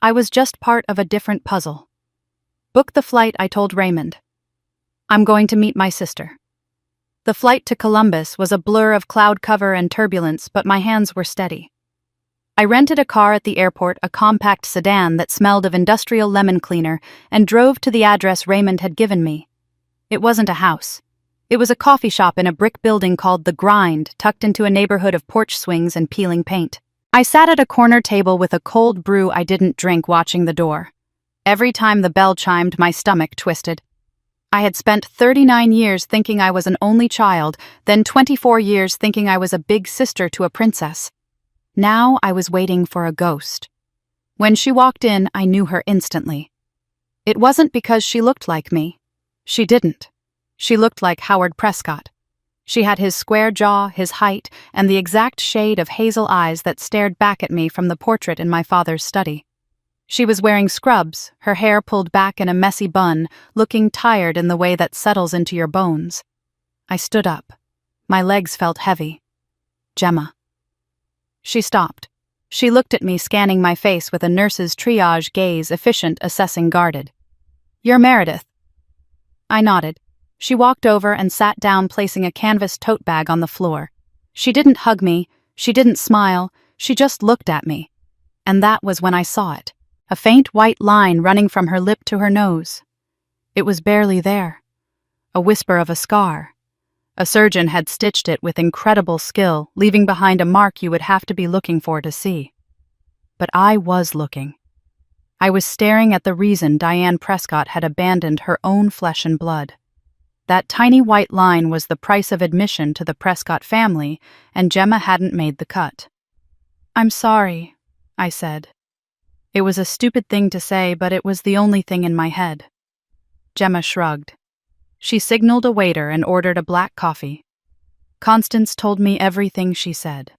I was just part of a different puzzle. Book the flight, I told Raymond. I'm going to meet my sister. The flight to Columbus was a blur of cloud cover and turbulence, but my hands were steady. I rented a car at the airport, a compact sedan that smelled of industrial lemon cleaner, and drove to the address Raymond had given me. It wasn't a house. It was a coffee shop in a brick building called The Grind, tucked into a neighborhood of porch swings and peeling paint. I sat at a corner table with a cold brew I didn't drink, watching the door. Every time the bell chimed, my stomach twisted. I had spent 39 years thinking I was an only child, then 24 years thinking I was a big sister to a princess. Now I was waiting for a ghost. When she walked in, I knew her instantly. It wasn't because she looked like me. She didn't. She looked like Howard Prescott. She had his square jaw, his height, and the exact shade of hazel eyes that stared back at me from the portrait in my father's study. She was wearing scrubs, her hair pulled back in a messy bun, looking tired in the way that settles into your bones. I stood up. My legs felt heavy. Gemma. She stopped. She looked at me, scanning my face with a nurse's triage gaze, efficient, assessing, guarded. You're Meredith. I nodded. She walked over and sat down, placing a canvas tote bag on the floor. She didn't hug me. She didn't smile. She just looked at me. And that was when I saw it. A faint white line running from her lip to her nose. It was barely there. A whisper of a scar. A surgeon had stitched it with incredible skill, leaving behind a mark you would have to be looking for to see. But I was looking. I was staring at the reason Diane Prescott had abandoned her own flesh and blood. That tiny white line was the price of admission to the Prescott family, and Gemma hadn't made the cut. I'm sorry, I said. It was a stupid thing to say, but it was the only thing in my head. Gemma shrugged. She signaled a waiter and ordered a black coffee. Constance told me everything she said.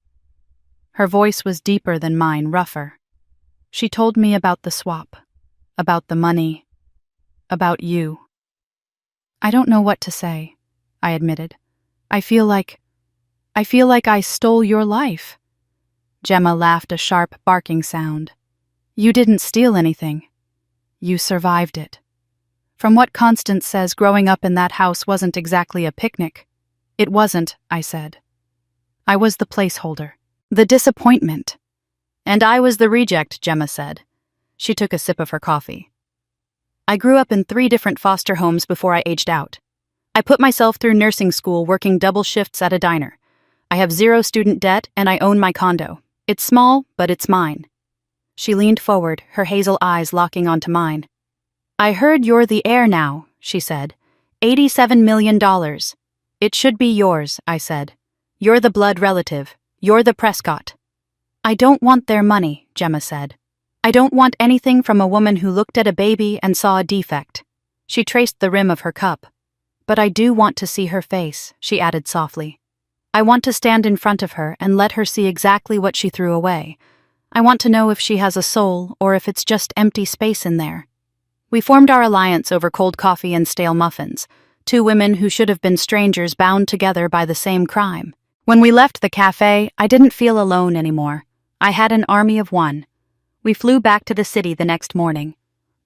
Her voice was deeper than mine, rougher. She told me about the swap, about the money, about you. I don't know what to say, I admitted. I feel like I stole your life. Gemma laughed, a sharp, barking sound. You didn't steal anything. You survived it. From what Constance says, growing up in that house wasn't exactly a picnic. It wasn't, I said. I was the placeholder. The disappointment. And I was the reject, Gemma said. She took a sip of her coffee. I grew up in 3 different foster homes before I aged out. I put myself through nursing school working double shifts at a diner. I have 0 student debt and I own my condo. It's small, but it's mine. She leaned forward, her hazel eyes locking onto mine. I heard you're the heir now, she said. $87 million. It should be yours, I said. You're the blood relative. You're the Prescott. I don't want their money, Gemma said. I don't want anything from a woman who looked at a baby and saw a defect. She traced the rim of her cup. But I do want to see her face, she added softly. I want to stand in front of her and let her see exactly what she threw away. I want to know if she has a soul or if it's just empty space in there. We formed our alliance over cold coffee and stale muffins, 2 women who should have been strangers bound together by the same crime. When we left the cafe, I didn't feel alone anymore. I had an army of one. We flew back to the city the next morning.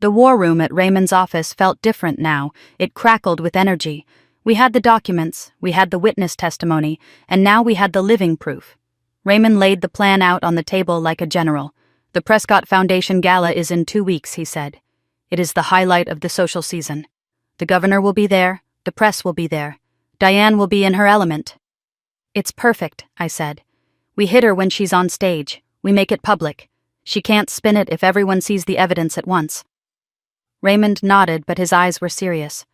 The war room at Raymond's office felt different now. It crackled with energy. We had the documents, we had the witness testimony, and now we had the living proof. Raymond laid the plan out on the table like a general. The Prescott Foundation Gala is in 2 weeks, he said. It is the highlight of the social season. The governor will be there, the press will be there. Diane will be in her element. It's perfect, I said. We hit her when she's on stage. We make it public. She can't spin it if everyone sees the evidence at once. Raymond nodded, but his eyes were serious.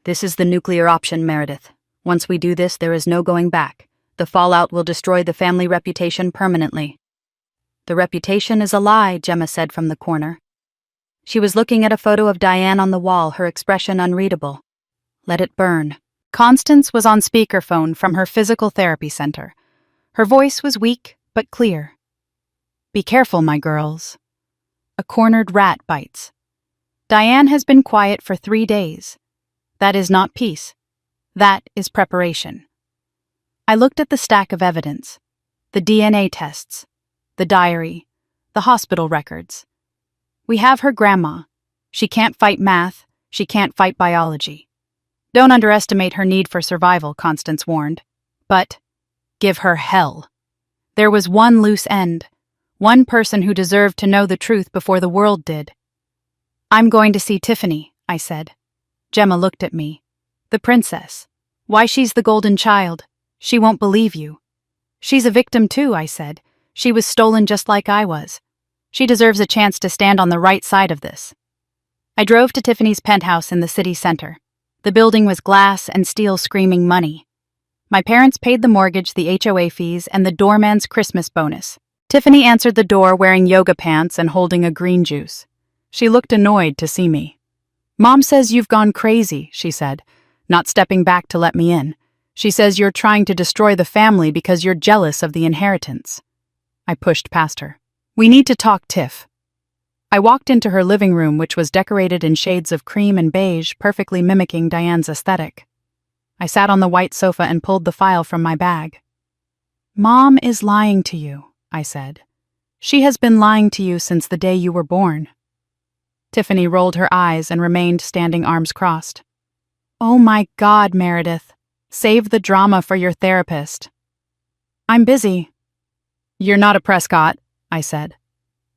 This is the nuclear option, Meredith. Once we do this, there is no going back. The fallout will destroy the family reputation permanently. The reputation is a lie, Gemma said from the corner. She was looking at a photo of Diane on the wall, her expression unreadable. Let it burn. Constance was on speakerphone from her physical therapy center. Her voice was weak, but clear. Be careful, my girls. A cornered rat bites. Diane has been quiet for 3 days. That is not peace. That is preparation. I looked at the stack of evidence. The DNA tests. The diary. The hospital records. We have her grandma. She can't fight math. She can't fight biology. Don't underestimate her need for survival, Constance warned. But give her hell. There was one loose end. One person who deserved to know the truth before the world did. I'm going to see Tiffany, I said. Gemma looked at me. The princess. Why, she's the golden child. She won't believe you. She's a victim too, I said. She was stolen just like I was. She deserves a chance to stand on the right side of this. I drove to Tiffany's penthouse in the city center. The building was glass and steel screaming money. My parents paid the mortgage, the HOA fees, and the doorman's Christmas bonus. Tiffany answered the door wearing yoga pants and holding a green juice. She looked annoyed to see me. Mom says you've gone crazy, she said, not stepping back to let me in. She says you're trying to destroy the family because you're jealous of the inheritance. I pushed past her. We need to talk, Tiff. I walked into her living room, which was decorated in shades of cream and beige, perfectly mimicking Diane's aesthetic. I sat on the white sofa and pulled the file from my bag. Mom is lying to you, I said. She has been lying to you since the day you were born. Tiffany rolled her eyes and remained standing arms crossed. Oh my God, Meredith. Save the drama for your therapist. I'm busy. You're not a Prescott, I said.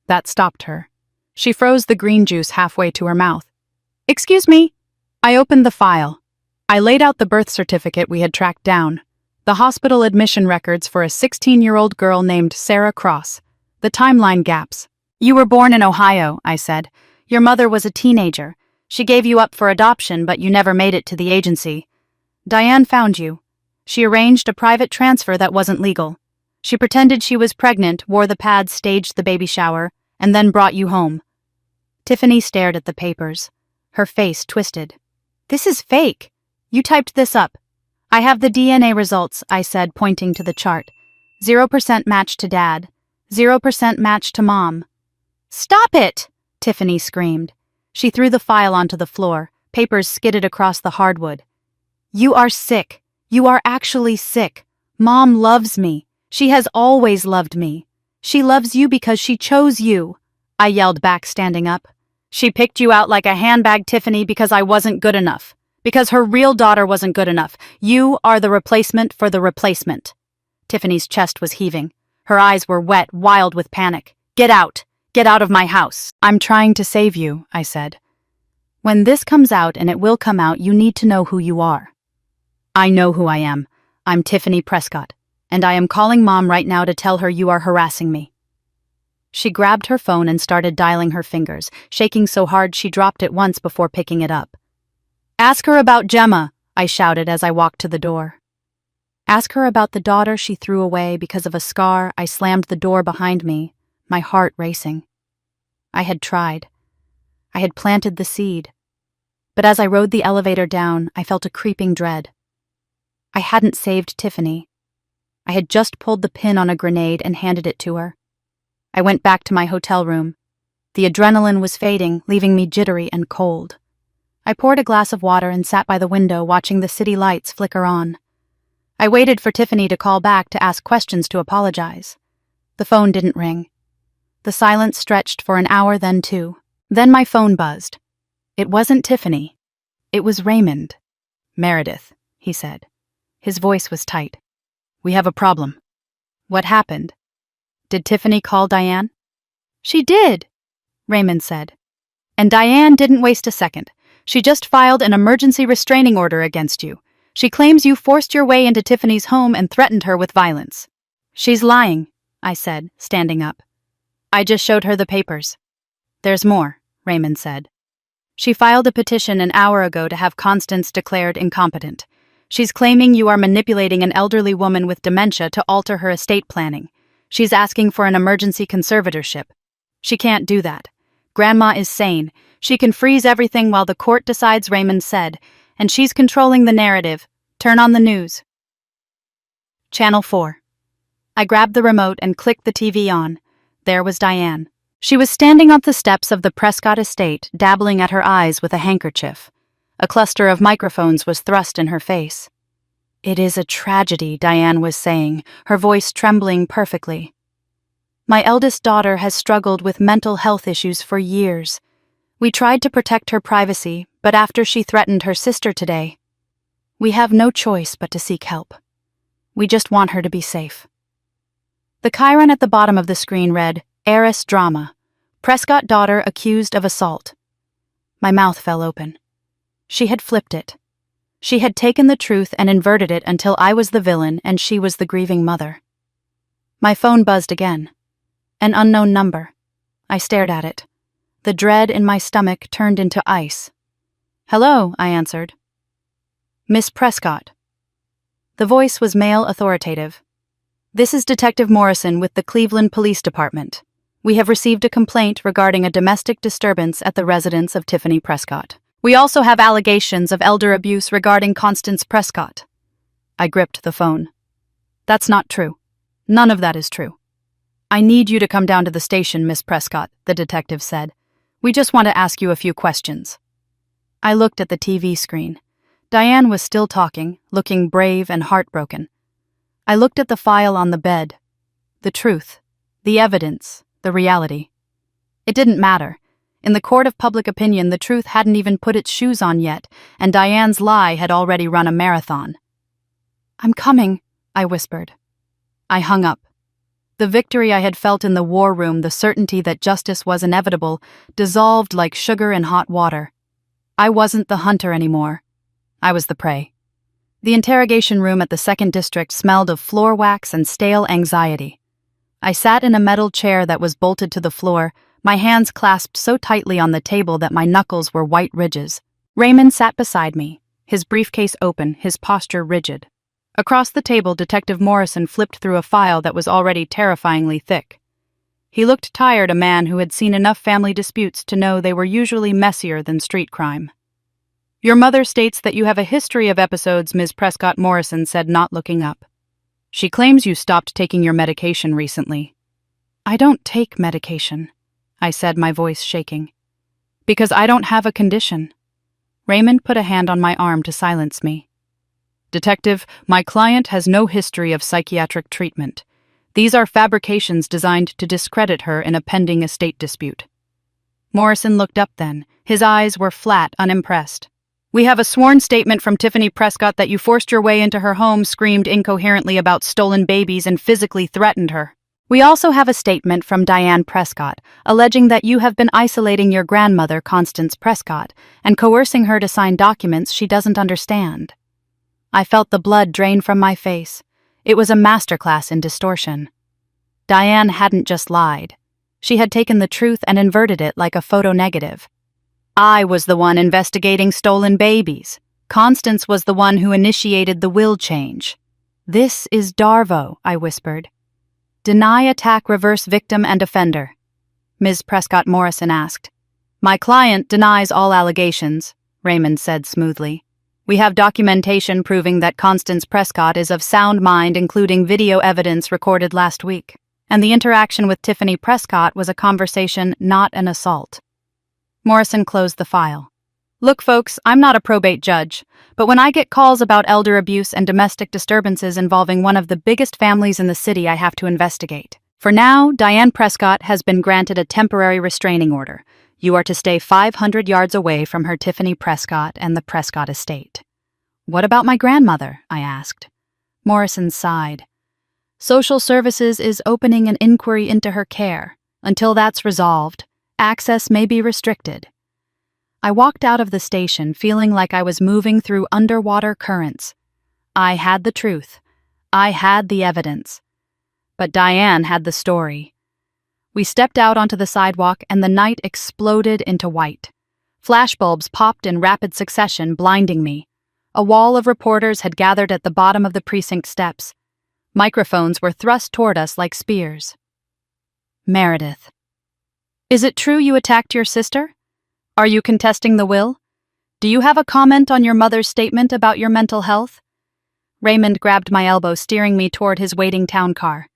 That stopped her. She froze the green juice halfway to her mouth. Excuse me. I opened the file. I laid out the birth certificate we had tracked down. The hospital admission records for a 16-year-old girl named Sarah Cross. The timeline gaps. You were born in Ohio, I said. Your mother was a teenager. She gave you up for adoption, but you never made it to the agency. Diane found you. She arranged a private transfer that wasn't legal. She pretended she was pregnant, wore the pads, staged the baby shower, and then brought you home. Tiffany stared at the papers. Her face twisted. This is fake. You typed this up. I have the DNA results, I said, pointing to the chart. 0% match to Dad. 0% match to Mom. Stop it! Tiffany screamed. She threw the file onto the floor. Papers skidded across the hardwood. You are sick. You are actually sick. Mom loves me. She has always loved me. She loves you because she chose you. I yelled back, standing up. She picked you out like a handbag, Tiffany, because I wasn't good enough. Because her real daughter wasn't good enough. You are the replacement for the replacement. Tiffany's chest was heaving. Her eyes were wet, wild with panic. Get out! Get out of my house! I'm trying to save you, I said. When this comes out, and it will come out, you need to know who you are. I know who I am. I'm Tiffany Prescott, and I am calling Mom right now to tell her you are harassing me. She grabbed her phone and started dialing her fingers, shaking so hard she dropped it once before picking it up. Ask her about Gemma, I shouted as I walked to the door. Ask her about the daughter she threw away because of a scar. I slammed the door behind me, my heart racing. I had tried. I had planted the seed. But as I rode the elevator down, I felt a creeping dread. I hadn't saved Tiffany. I had just pulled the pin on a grenade and handed it to her. I went back to my hotel room. The adrenaline was fading, leaving me jittery and cold. I poured a glass of water and sat by the window watching the city lights flicker on. I waited for Tiffany to call back to ask questions to apologize. The phone didn't ring. The silence stretched for an hour, then 2. Then my phone buzzed. It wasn't Tiffany. It was Raymond. Meredith, he said. His voice was tight. We have a problem. What happened? Did Tiffany call Diane? She did, Raymond said. And Diane didn't waste a second. She just filed an emergency restraining order against you. She claims you forced your way into Tiffany's home and threatened her with violence. She's lying, I said, standing up. I just showed her the papers. There's more, Raymond said. She filed a petition an hour ago to have Constance declared incompetent. She's claiming you are manipulating an elderly woman with dementia to alter her estate planning. She's asking for an emergency conservatorship. She can't do that. Grandma is sane. She can freeze everything while the court decides, Raymond said, and she's controlling the narrative. Turn on the news. Channel 4. I grabbed the remote and clicked the TV on. There was Diane. She was standing on the steps of the Prescott estate, dabbling at her eyes with a handkerchief. A cluster of microphones was thrust in her face. It is a tragedy, Diane was saying, her voice trembling perfectly. My eldest daughter has struggled with mental health issues for years. We tried to protect her privacy, but after she threatened her sister today, we have no choice but to seek help. We just want her to be safe. The chyron at the bottom of the screen read, Heiress Drama, Prescott daughter accused of assault. My mouth fell open. She had flipped it. She had taken the truth and inverted it until I was the villain and she was the grieving mother. My phone buzzed again. An unknown number. I stared at it. The dread in my stomach turned into ice. Hello, I answered. Miss Prescott. The voice was male authoritative. This is Detective Morrison with the Cleveland Police Department. We have received a complaint regarding a domestic disturbance at the residence of Tiffany Prescott. We also have allegations of elder abuse regarding Constance Prescott. I gripped the phone. That's not true. None of that is true. I need you to come down to the station, Miss Prescott, the detective said. We just want to ask you a few questions. I looked at the TV screen. Diane was still talking, looking brave and heartbroken. I looked at the file on the bed. The truth, the evidence, the reality. It didn't matter. In the court of public opinion, the truth hadn't even put its shoes on yet, and Diane's lie had already run a marathon. I'm coming, I whispered. I hung up. The victory I had felt in the war room, the certainty that justice was inevitable, dissolved like sugar in hot water. I wasn't the hunter anymore. I was the prey. The interrogation room at the 2nd District smelled of floor wax and stale anxiety. I sat in a metal chair that was bolted to the floor, my hands clasped so tightly on the table that my knuckles were white ridges. Raymond sat beside me, his briefcase open, his posture rigid. Across the table, Detective Morrison flipped through a file that was already terrifyingly thick. He looked tired, a man who had seen enough family disputes to know they were usually messier than street crime. Your mother states that you have a history of episodes, Ms. Prescott, Morrison said, not looking up. She claims you stopped taking your medication recently. I don't take medication, I said, my voice shaking. Because I don't have a condition. Raymond put a hand on my arm to silence me. Detective, my client has no history of psychiatric treatment. These are fabrications designed to discredit her in a pending estate dispute. Morrison looked up then. His eyes were flat, unimpressed. "We have a sworn statement from Tiffany Prescott that you forced your way into her home, screamed incoherently about stolen babies, and physically threatened her. We also have a statement from Diane Prescott, alleging that you have been isolating your grandmother, Constance Prescott, and coercing her to sign documents she doesn't understand." I felt the blood drain from my face. It was a masterclass in distortion. Diane hadn't just lied. She had taken the truth and inverted it like a photo negative. I was the one investigating stolen babies. Constance was the one who initiated the will change. "This is Darvo," I whispered. "Deny attack, reverse victim and offender," Ms. Prescott Morrison asked. "My client denies all allegations," Raymond said smoothly. "We have documentation proving that Constance Prescott is of sound mind, including video evidence recorded last week. And the interaction with Tiffany Prescott was a conversation, not an assault." Morrison closed the file. "Look, folks, I'm not a probate judge, but when I get calls about elder abuse and domestic disturbances involving one of the biggest families in the city, I have to investigate. For now, Diane Prescott has been granted a temporary restraining order. You are to stay 500 yards away from her Tiffany Prescott and the Prescott estate." "What about my grandmother?" I asked. Morrison sighed. "Social Services is opening an inquiry into her care. Until that's resolved, access may be restricted." I walked out of the station feeling like I was moving through underwater currents. I had the truth. I had the evidence. But Diane had the story. We stepped out onto the sidewalk and the night exploded into white. Flashbulbs popped in rapid succession, blinding me. A wall of reporters had gathered at the bottom of the precinct steps. Microphones were thrust toward us like spears. "Meredith. Is it true you attacked your sister? Are you contesting the will? Do you have a comment on your mother's statement about your mental health?" Raymond grabbed my elbow, steering me toward his waiting town car.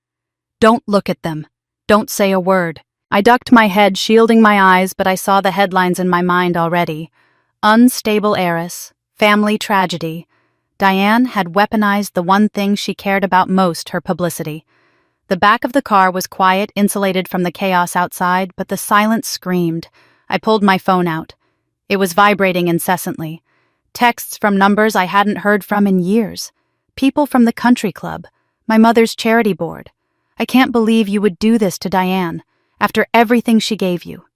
"Don't look at them. Don't say a word." I ducked my head, shielding my eyes, but I saw the headlines in my mind already. Unstable heiress, family tragedy. Diane had weaponized the one thing she cared about most, her publicity. The back of the car was quiet, insulated from the chaos outside, but the silence screamed. I pulled my phone out. It was vibrating incessantly. Texts from numbers I hadn't heard from in years. People from the country club, my mother's charity board. "I can't believe you would do this to Diane, after everything she gave you.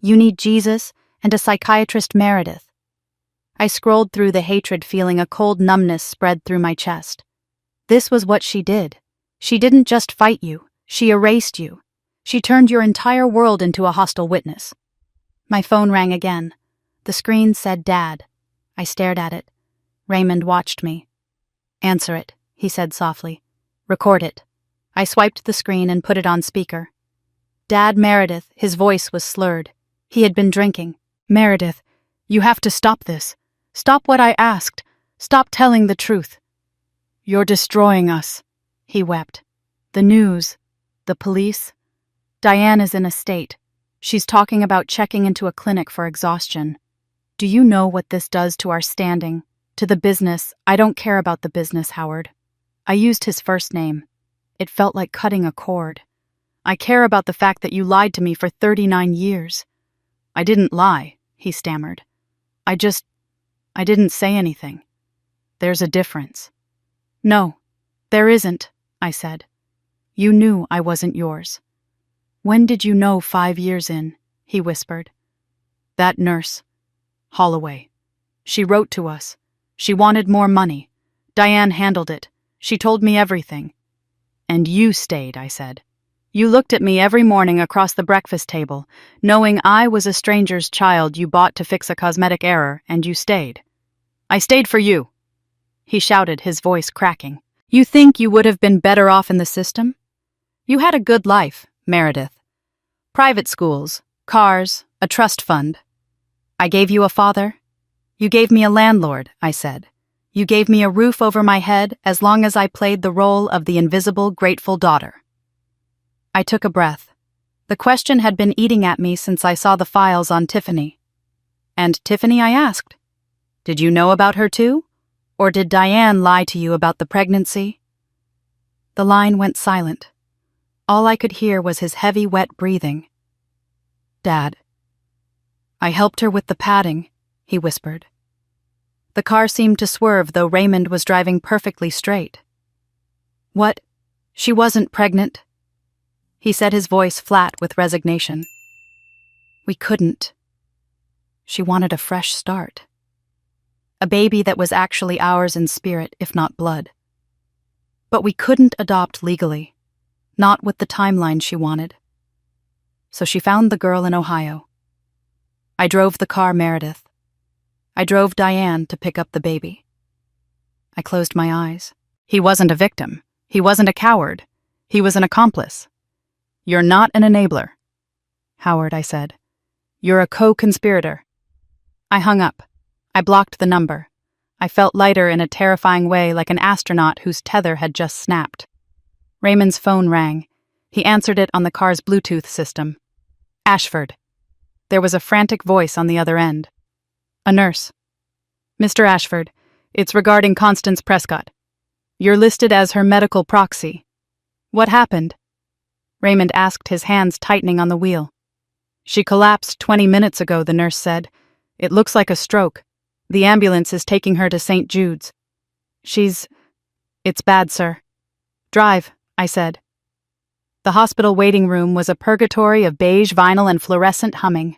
You need Jesus and a psychiatrist, Meredith." I scrolled through the hatred, feeling a cold numbness spread through my chest. This was what she did. She didn't just fight you, she erased you. She turned your entire world into a hostile witness. My phone rang again. The screen said Dad. I stared at it. Raymond watched me. "Answer it," he said softly. "Record it." I swiped the screen and put it on speaker. Dad Meredith, his voice was slurred. He had been drinking. "Meredith, you have to stop this. Stop what I asked. Stop telling the truth." "You're destroying us," he wept. "The news, the police. Diane is in a state. She's talking about checking into a clinic for exhaustion. Do you know what this does to our standing? To the business? I don't care about the business, Howard." I used his first name. It felt like cutting a cord. "I care about the fact that you lied to me for 39 years. "I didn't lie," he stammered. I didn't say anything. There's a difference." "No, there isn't," I said. "You knew I wasn't yours." "When did you know 5 years in?" he whispered. "That nurse, Holloway. She wrote to us. She wanted more money. Diane handled it. She told me everything." "And you stayed," I said. "You looked at me every morning across the breakfast table, knowing I was a stranger's child you bought to fix a cosmetic error, and you stayed." "I stayed for you," he shouted, his voice cracking. "You think you would have been better off in the system? You had a good life, Meredith. Private schools, cars, a trust fund. I gave you a father. You gave me a landlord," I said. "You gave me a roof over my head as long as I played the role of the invisible, grateful daughter." I took a breath. The question had been eating at me since I saw the files on Tiffany. "And Tiffany?" I asked. "Did you know about her too? Or did Diane lie to you about the pregnancy?" The line went silent. All I could hear was his heavy, wet breathing. "Dad, I helped her with the padding, he whispered. The car seemed to swerve, though Raymond was driving perfectly straight. What? She wasn't pregnant? He said, his voice flat with resignation. We couldn't. She wanted a fresh start. A baby that was actually ours in spirit, if not blood. But we couldn't adopt legally, not with the timeline she wanted. So she found the girl in Ohio. I drove the car Meredith. I drove Diane to pick up the baby. I closed my eyes. He wasn't a victim. He wasn't a coward. He was an accomplice. You're not an enabler. Howard, I said. You're a co-conspirator. I hung up. I blocked the number. I felt lighter in a terrifying way, like an astronaut whose tether had just snapped. Raymond's phone rang. He answered it on the car's Bluetooth system. Ashford. There was a frantic voice on the other end. A nurse. Mr. Ashford, it's regarding Constance Prescott. You're listed as her medical proxy. What happened? Raymond asked, his hands tightening on the wheel. She collapsed 20 minutes ago, the nurse said. It looks like a stroke. The ambulance is taking her to St. Jude's. It's bad, sir. Drive, I said. The hospital waiting room was a purgatory of beige vinyl and fluorescent humming.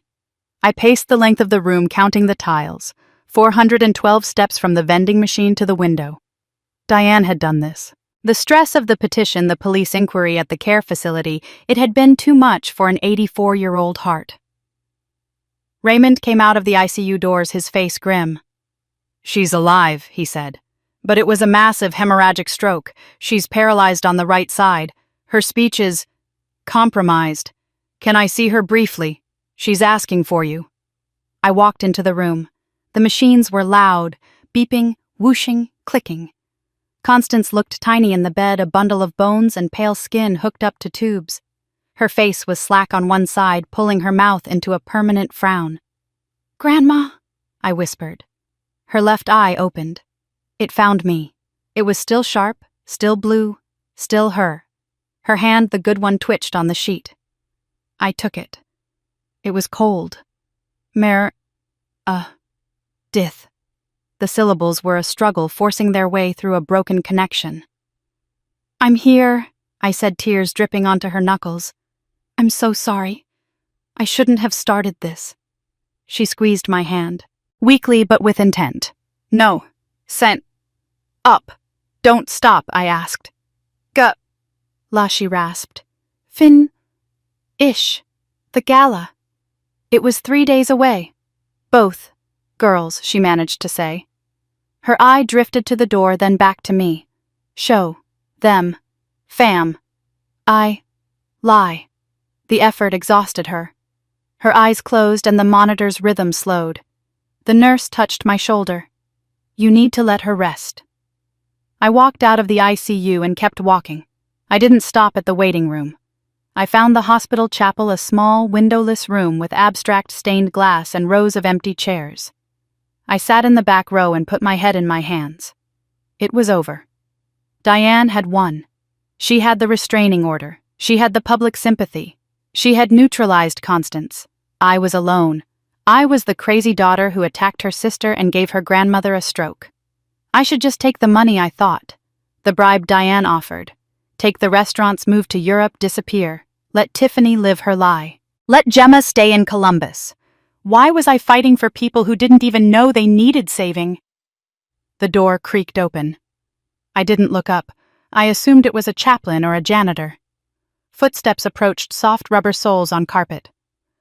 I paced the length of the room, counting the tiles, 412 steps from the vending machine to the window. Diane had done this. The stress of the petition, the police inquiry at the care facility, it had been too much for an 84-year-old heart. Raymond came out of the ICU doors, his face grim. She's alive, he said. But it was a massive hemorrhagic stroke. She's paralyzed on the right side. Her speech is compromised. Can I see her briefly? She's asking for you. I walked into the room. The machines were loud, beeping, whooshing, clicking. Constance looked tiny in the bed, a bundle of bones and pale skin hooked up to tubes. Her face was slack on one side, pulling her mouth into a permanent frown. Grandma, I whispered. Her left eye opened. It found me. It was still sharp, still blue, still her. Her hand, the good one, twitched on the sheet. I took it. It was cold. Dith. The syllables were a struggle, forcing their way through a broken connection. I'm here, I said, tears dripping onto her knuckles. I'm so sorry. I shouldn't have started this. She squeezed my hand, weakly but with intent. No. Up. Don't stop, I asked. La, she rasped. Ish. The gala. It was 3 days away. Both girls, she managed to say. Her eye drifted to the door, then back to me. Show. Them. Fam. Lie. The effort exhausted her. Her eyes closed and the monitor's rhythm slowed. The nurse touched my shoulder. You need to let her rest. I walked out of the ICU and kept walking. I didn't stop at the waiting room. I found the hospital chapel, a small, windowless room with abstract stained glass and rows of empty chairs. I sat in the back row and put my head in my hands. It was over. Diane had won. She had the restraining order. She had the public sympathy. She had neutralized Constance. I was alone. I was the crazy daughter who attacked her sister and gave her grandmother a stroke. I should just take the money, I thought. The bribe Diane offered. Take the restaurants, move to Europe, disappear. Let Tiffany live her lie. Let Gemma stay in Columbus. Why was I fighting for people who didn't even know they needed saving? The door creaked open. I didn't look up. I assumed it was a chaplain or a janitor. Footsteps approached, soft rubber soles on carpet.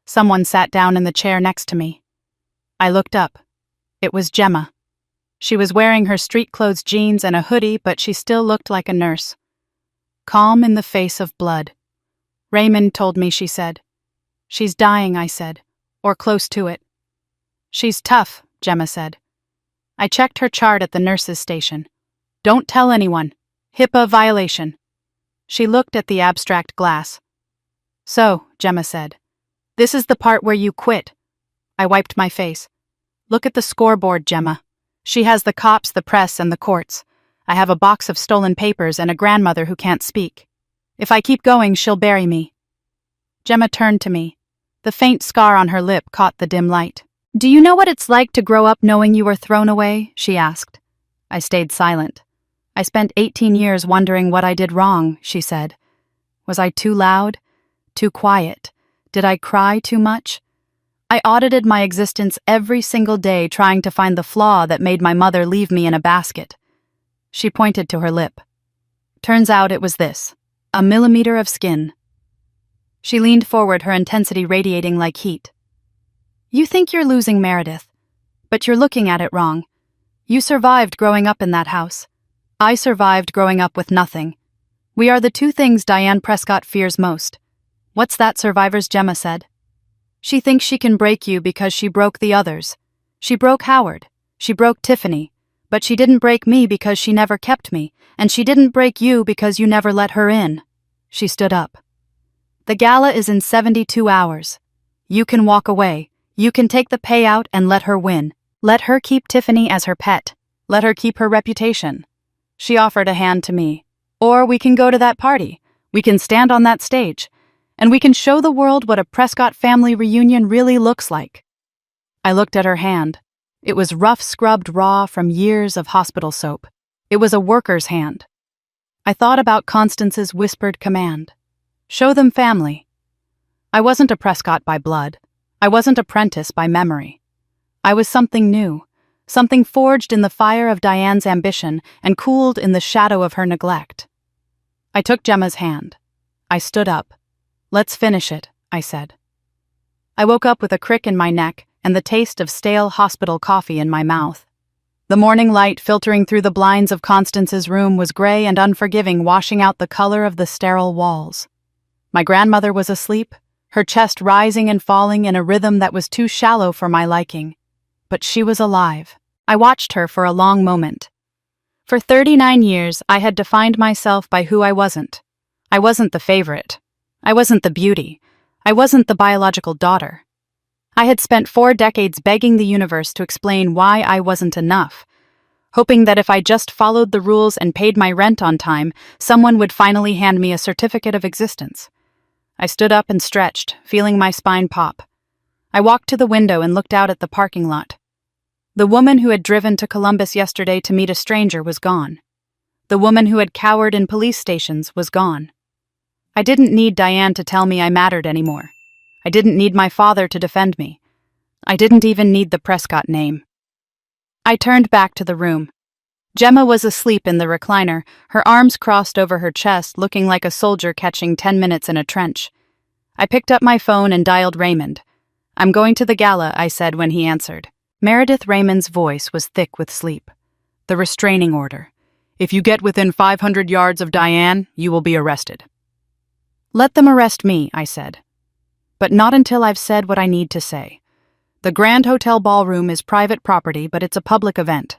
Someone sat down in the chair next to me. I looked up. It was Gemma. She was wearing her street-clothes jeans and a hoodie, but she still looked like a nurse. Calm in the face of blood. Raymond told me, she said. She's dying, I said, or close to it. She's tough, Gemma said. I checked her chart at the nurse's station. Don't tell anyone. HIPAA violation. She looked at the abstract glass. So, Gemma said, this is the part where you quit. I wiped my face. Look at the scoreboard, Gemma. She has the cops, the press, and the courts. I have a box of stolen papers and a grandmother who can't speak. If I keep going, she'll bury me. Gemma turned to me. The faint scar on her lip caught the dim light. "Do you know what it's like to grow up knowing you were thrown away?" she asked. I stayed silent. "I spent 18 years wondering what I did wrong," she said. "Was I too loud? Too quiet? Did I cry too much?" I audited my existence every single day, trying to find the flaw that made my mother leave me in a basket. She pointed to her lip. "Turns out it was this. A millimeter of skin." She leaned forward, her intensity radiating like heat. "You think you're losing Meredith, but you're looking at it wrong. You survived growing up in that house. I survived growing up with nothing. We are the two things Diane Prescott fears most. What's that, survivors?" Gemma said. "She thinks she can break you because she broke the others. She broke Howard. She broke Tiffany. But she didn't break me because she never kept me, and she didn't break you because you never let her in." She stood up. "The gala is in 72 hours. You can walk away. You can take the payout and let her win. Let her keep Tiffany as her pet. Let her keep her reputation." She offered a hand to me. "Or we can go to that party. We can stand on that stage. And we can show the world what a Prescott family reunion really looks like." I looked at her hand. It was rough, scrubbed raw from years of hospital soap. It was a worker's hand. I thought about Constance's whispered command. "Show them family." I wasn't a Prescott by blood. I wasn't a Prentice by memory. I was something new, something forged in the fire of Diane's ambition and cooled in the shadow of her neglect. I took Gemma's hand. I stood up. "Let's finish it," I said. I woke up with a crick in my neck and the taste of stale hospital coffee in my mouth. The morning light filtering through the blinds of Constance's room was gray and unforgiving, washing out the color of the sterile walls. My grandmother was asleep, her chest rising and falling in a rhythm that was too shallow for my liking. But she was alive. I watched her for a long moment. For 39 years, I had defined myself by who I wasn't. I wasn't the favorite. I wasn't the beauty. I wasn't the biological daughter. I had spent 4 decades begging the universe to explain why I wasn't enough, hoping that if I just followed the rules and paid my rent on time, someone would finally hand me a certificate of existence. I stood up and stretched, feeling my spine pop. I walked to the window and looked out at the parking lot. The woman who had driven to Columbus yesterday to meet a stranger was gone. The woman who had cowered in police stations was gone. I didn't need Diane to tell me I mattered anymore. I didn't need my father to defend me. I didn't even need the Prescott name. I turned back to the room. Gemma was asleep in the recliner, her arms crossed over her chest, looking like a soldier catching 10 minutes in a trench. I picked up my phone and dialed Raymond. "I'm going to the gala," I said when he answered. Meredith Raymond's voice was thick with sleep. "The restraining order. If you get within 500 yards of Diane, you will be arrested." "Let them arrest me," I said. "But not until I've said what I need to say. The Grand Hotel Ballroom is private property, but it's a public event.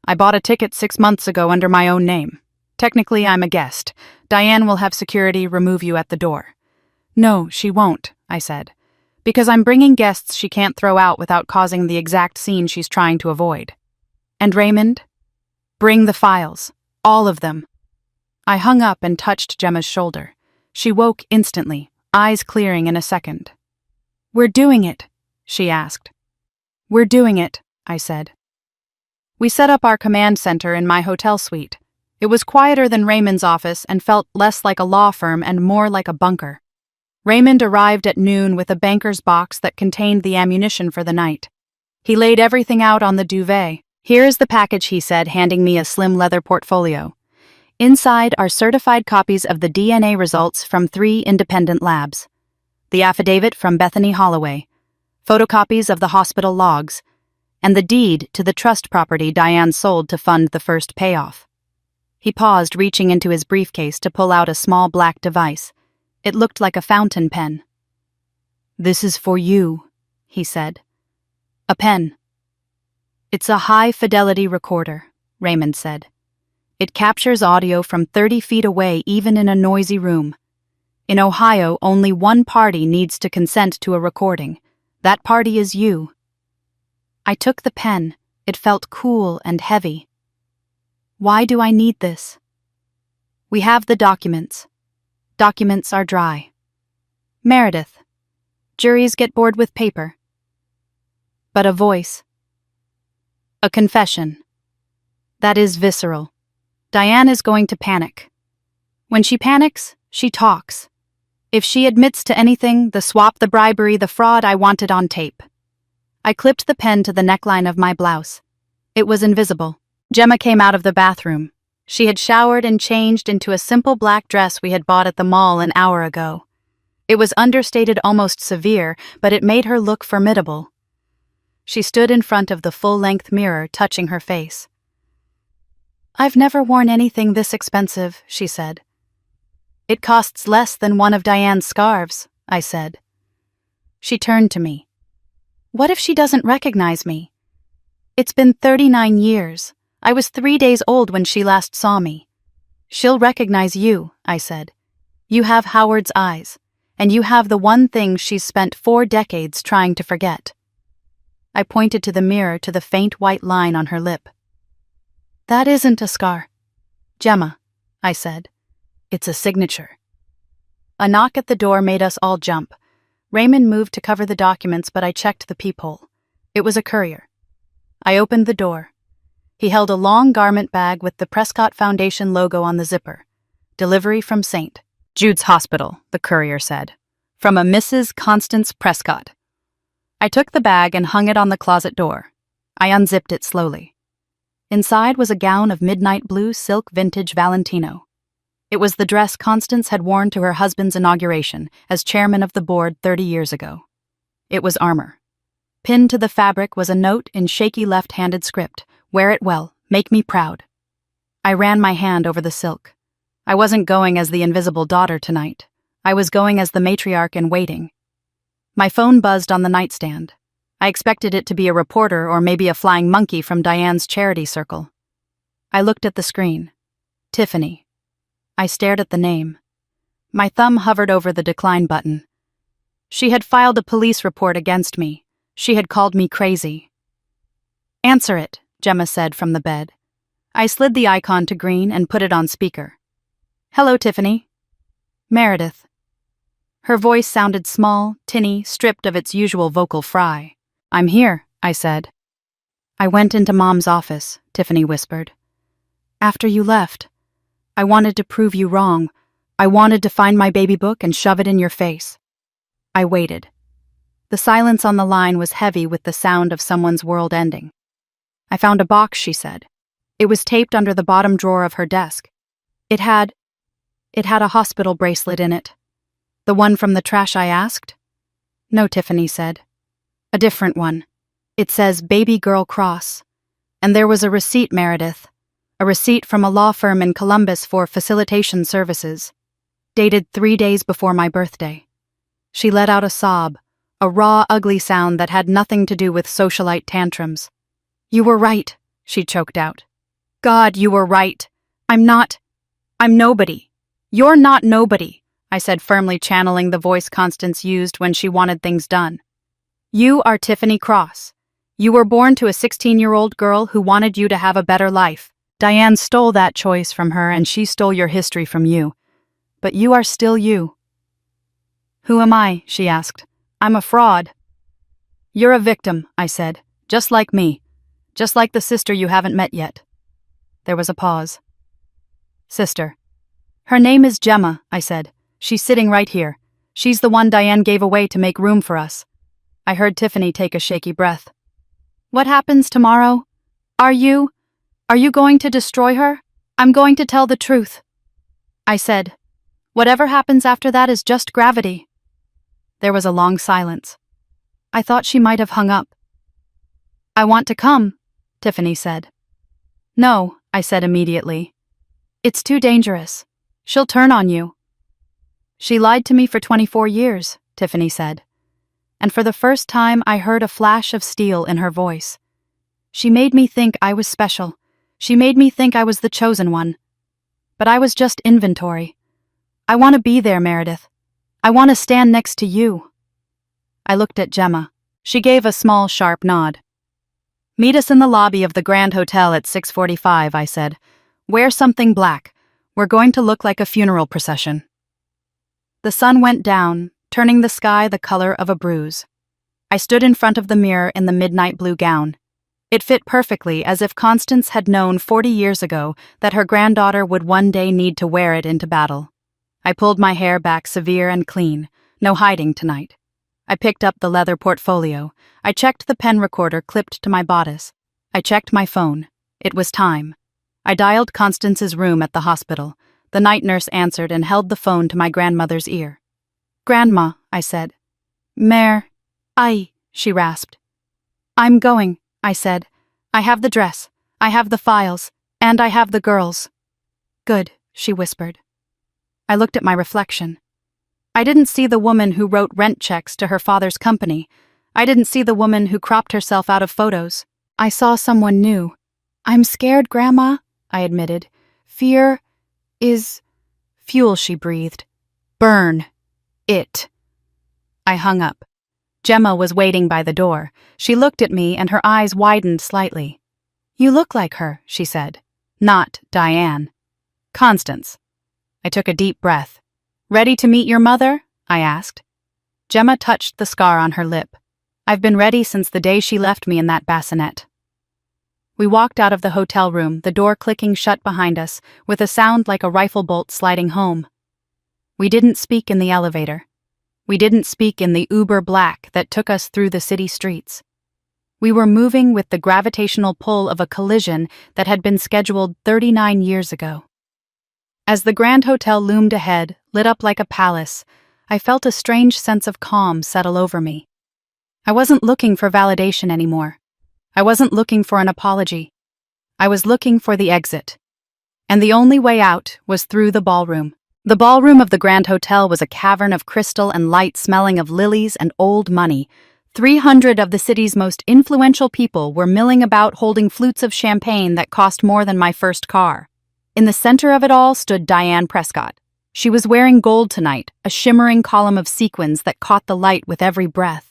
I bought a ticket 6 months ago under my own name. Technically, I'm a guest. Diane will have security remove you at the door." "No, she won't," I said, "because I'm bringing guests she can't throw out without causing the exact scene she's trying to avoid." "And Raymond? Bring the files. All of them." I hung up and touched Gemma's shoulder. She woke instantly, eyes clearing in a second. "We're doing it?" she asked. "We're doing it," I said. We set up our command center in my hotel suite. It was quieter than Raymond's office and felt less like a law firm and more like a bunker. Raymond arrived at noon with a banker's box that contained the ammunition for the night. He laid everything out on the duvet. "Here is the package," he said, handing me a slim leather portfolio. "Inside are certified copies of the DNA results from 3 independent labs, the affidavit from Bethany Holloway, photocopies of the hospital logs, and the deed to the trust property Diane sold to fund the first payoff." He paused, reaching into his briefcase to pull out a small black device. It looked like a fountain pen. "This is for you," he said. "A pen." "It's a high-fidelity recorder," Raymond said. "It captures audio from 30 feet away, even in a noisy room. In Ohio, only one party needs to consent to a recording. That party is you." I took the pen. It felt cool and heavy. "Why do I need this?" "We have the documents. Documents are dry." "Meredith, Juries get bored with paper. But a voice. A confession. That is visceral. Diane is going to panic. When she panics, she talks. If she admits to anything, the swap, the bribery, the fraud, I want it on tape. I clipped the pen to the neckline of my blouse. It was invisible. Gemma came out of the bathroom. She had showered and changed into a simple black dress we had bought at the mall an hour ago. It was understated, almost severe, but it made her look formidable. She stood in front of the full-length mirror, touching her face. "I've never worn anything this expensive," she said. "It costs less than one of Diane's scarves," I said. She turned to me. "What if she doesn't recognize me? It's been 39 years. I was 3 days old when she last saw me." "She'll recognize you," I said. "You have Howard's eyes, and you have the one thing she's spent 4 decades trying to forget." I pointed to the mirror, to the faint white line on her lip. "That isn't a scar, Gemma," I said. "It's a signature." A knock at the door made us all jump. Raymond moved to cover the documents, but I checked the peephole. It was a courier. I opened the door. He held a long garment bag with the Prescott Foundation logo on the zipper. "Delivery from St. Jude's Hospital," the courier said. "From a Mrs. Constance Prescott." I took the bag and hung it on the closet door. I unzipped it slowly. Inside was a gown of midnight blue silk vintage Valentino. It was the dress Constance had worn to her husband's inauguration as chairman of the board 30 years ago. It was armor. Pinned to the fabric was a note in shaky left-handed script: "Wear it well, make me proud." I ran my hand over the silk. I wasn't going as the invisible daughter tonight. I was going as the matriarch in waiting. My phone buzzed on the nightstand. I expected it to be a reporter or maybe a flying monkey from Diane's charity circle. I looked at the screen. Tiffany. I stared at the name. My thumb hovered over the decline button. She had filed a police report against me. She had called me crazy. "Answer it," Gemma said from the bed. I slid the icon to green and put it on speaker. "Hello, Tiffany." "Meredith." Her voice sounded small, tinny, stripped of its usual vocal fry. "I'm here," I said. "I went into Mom's office," Tiffany whispered. "After you left. I wanted to prove you wrong. I wanted to find my baby book and shove it in your face." I waited. The silence on the line was heavy with the sound of someone's world ending. "I found a box," she said. "It was taped under the bottom drawer of her desk. It had a hospital bracelet in it." "The one from the trash?" I asked. "No," Tiffany said. "A different one. It says Baby Girl Cross. And there was a receipt, Meredith. A receipt from a law firm in Columbus for facilitation services. Dated 3 days before my birthday." She let out a sob, a raw, ugly sound that had nothing to do with socialite tantrums. "You were right," she choked out. "God, you were right. I'm nobody. You're not nobody," I said, firmly channeling the voice Constance used when she wanted things done. "You are Tiffany Cross. You were born to a 16-year-old girl who wanted you to have a better life. Diane stole that choice from her, and she stole your history from you. But you are still you." "Who am I?" she asked. "I'm a fraud." "You're a victim," I said. "Just like me. Just like the sister you haven't met yet." There was a pause. "Sister. Her name is Gemma," I said. "She's sitting right here. She's the one Diane gave away to make room for us." I heard Tiffany take a shaky breath. "What happens tomorrow? Are you going to destroy her?" "I'm going to tell the truth," I said. "Whatever happens after that is just gravity." There was a long silence. I thought she might have hung up. "I want to come," Tiffany said. "No," I said immediately. "It's too dangerous. She'll turn on you." "She lied to me for 24 years, Tiffany said. And for the first time I heard a flash of steel in her voice. "She made me think I was special. She made me think I was the chosen one. But I was just inventory. I want to be there, Meredith. I want to stand next to you." I looked at Gemma. She gave a small, sharp nod. "Meet us in the lobby of the Grand Hotel at 6:45, I said. "Wear something black. We're going to look like a funeral procession." The sun went down, turning the sky the color of a bruise. I stood in front of the mirror in the midnight blue gown. It fit perfectly, as if Constance had known 40 years ago that her granddaughter would one day need to wear it into battle. I pulled my hair back severe and clean, no hiding tonight. I picked up the leather portfolio. I checked the pen recorder clipped to my bodice. I checked my phone. It was time. I dialed Constance's room at the hospital. The night nurse answered and held the phone to my grandmother's ear. "Grandma," I said. "Mère, she rasped. "I'm going," I said. "I have the dress, I have the files, and I have the girls." "Good," she whispered. I looked at my reflection. I didn't see the woman who wrote rent checks to her father's company. I didn't see the woman who cropped herself out of photos. I saw someone new. "I'm scared, Grandma," I admitted. "Fear is fuel," she breathed. "Burn it." I hung up. Gemma was waiting by the door. She looked at me and her eyes widened slightly. "You look like her," she said. "Not Diane. Constance." I took a deep breath. "Ready to meet your mother?" I asked. Gemma touched the scar on her lip. "I've been ready since the day she left me in that bassinet." We walked out of the hotel room, the door clicking shut behind us, with a sound like a rifle bolt sliding home. We didn't speak in the elevator. We didn't speak in the Uber Black that took us through the city streets. We were moving with the gravitational pull of a collision that had been scheduled 39 years ago. As the Grand Hotel loomed ahead, lit up like a palace, I felt a strange sense of calm settle over me. I wasn't looking for validation anymore. I wasn't looking for an apology. I was looking for the exit. And the only way out was through the ballroom. The ballroom of the Grand Hotel was a cavern of crystal and light smelling of lilies and old money. 300 of the city's most influential people were milling about holding flutes of champagne that cost more than my first car. In the center of it all stood Diane Prescott. She was wearing gold tonight, a shimmering column of sequins that caught the light with every breath.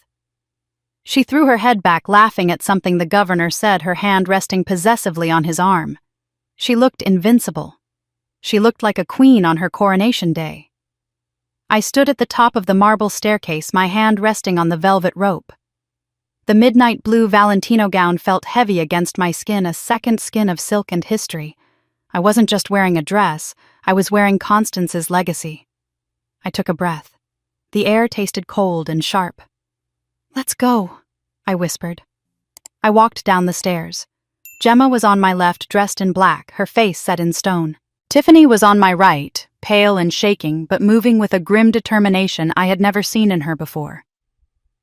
She threw her head back, laughing at something the governor said, her hand resting possessively on his arm. She looked invincible. She looked like a queen on her coronation day. I stood at the top of the marble staircase, my hand resting on the velvet rope. The midnight blue Valentino gown felt heavy against my skin, a second skin of silk and history. I wasn't just wearing a dress, I was wearing Constance's legacy. I took a breath. The air tasted cold and sharp. "Let's go," I whispered. I walked down the stairs. Gemma was on my left, dressed in black, her face set in stone. Tiffany was on my right, pale and shaking, but moving with a grim determination I had never seen in her before.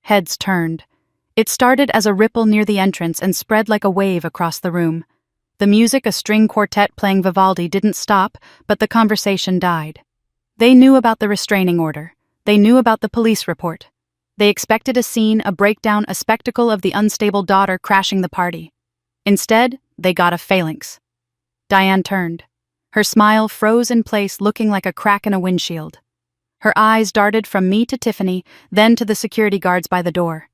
Heads turned. It started as a ripple near the entrance and spread like a wave across the room. The music, a string quartet playing Vivaldi, didn't stop, but the conversation died. They knew about the restraining order. They knew about the police report. They expected a scene, a breakdown, a spectacle of the unstable daughter crashing the party. Instead, they got a phalanx. Diane turned. Her smile froze in place, looking like a crack in a windshield. Her eyes darted from me to Tiffany, then to the security guards by the door.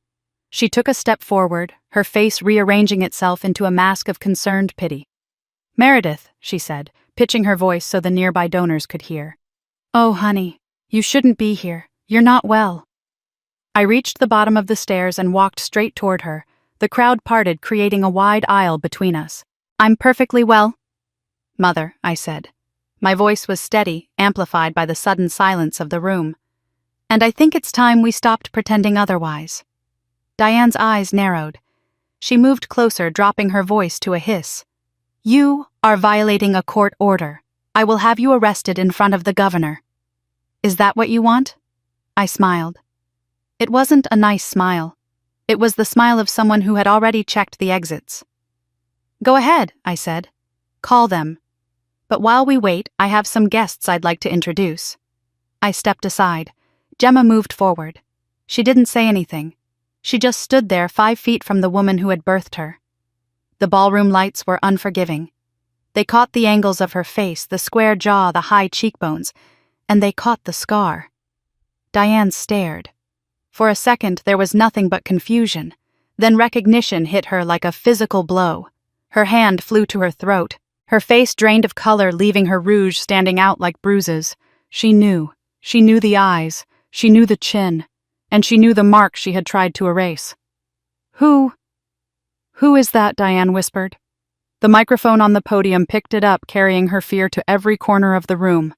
She took a step forward, her face rearranging itself into a mask of concerned pity. "Meredith," she said, pitching her voice so the nearby donors could hear. "Oh, honey, you shouldn't be here. You're not well." I reached the bottom of the stairs and walked straight toward her. The crowd parted, creating a wide aisle between us. "I'm perfectly well." "Mother," I said. My voice was steady, amplified by the sudden silence of the room. "And I think it's time we stopped pretending otherwise." Diane's eyes narrowed. She moved closer, dropping her voice to a hiss. "You are violating a court order. I will have you arrested in front of the governor." "Is that what you want?" I smiled. It wasn't a nice smile. It was the smile of someone who had already checked the exits. "Go ahead," I said. "Call them. But while we wait, I have some guests I'd like to introduce." I stepped aside. Gemma moved forward. She didn't say anything. She just stood there 5 feet from the woman who had birthed her. The ballroom lights were unforgiving. They caught the angles of her face, the square jaw, the high cheekbones, and they caught the scar. Diane stared. For a second, there was nothing but confusion. Then recognition hit her like a physical blow. Her hand flew to her throat. Her face drained of color, leaving her rouge standing out like bruises. She knew. She knew the eyes. She knew the chin, and she knew the mark she had tried to erase. Who is that?" Diane whispered. The microphone on the podium picked it up, carrying her fear to every corner of the room.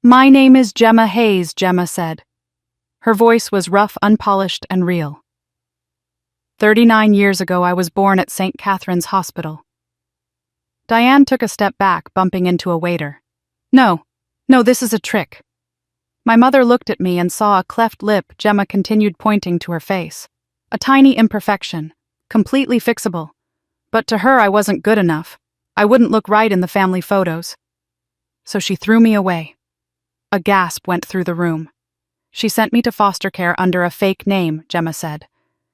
"My name is Gemma Hayes," Gemma said. Her voice was rough, unpolished, and real. 39 years ago, I was born at St. Catherine's Hospital." Diane took a step back, bumping into a waiter. No, this is a trick." My mother looked at me and saw a cleft lip. Gemma continued, pointing to her face. A tiny imperfection, completely fixable. But to her, I wasn't good enough. I wouldn't look right in the family photos. So she threw me away. A gasp went through the room. "She sent me to foster care under a fake name," Gemma said.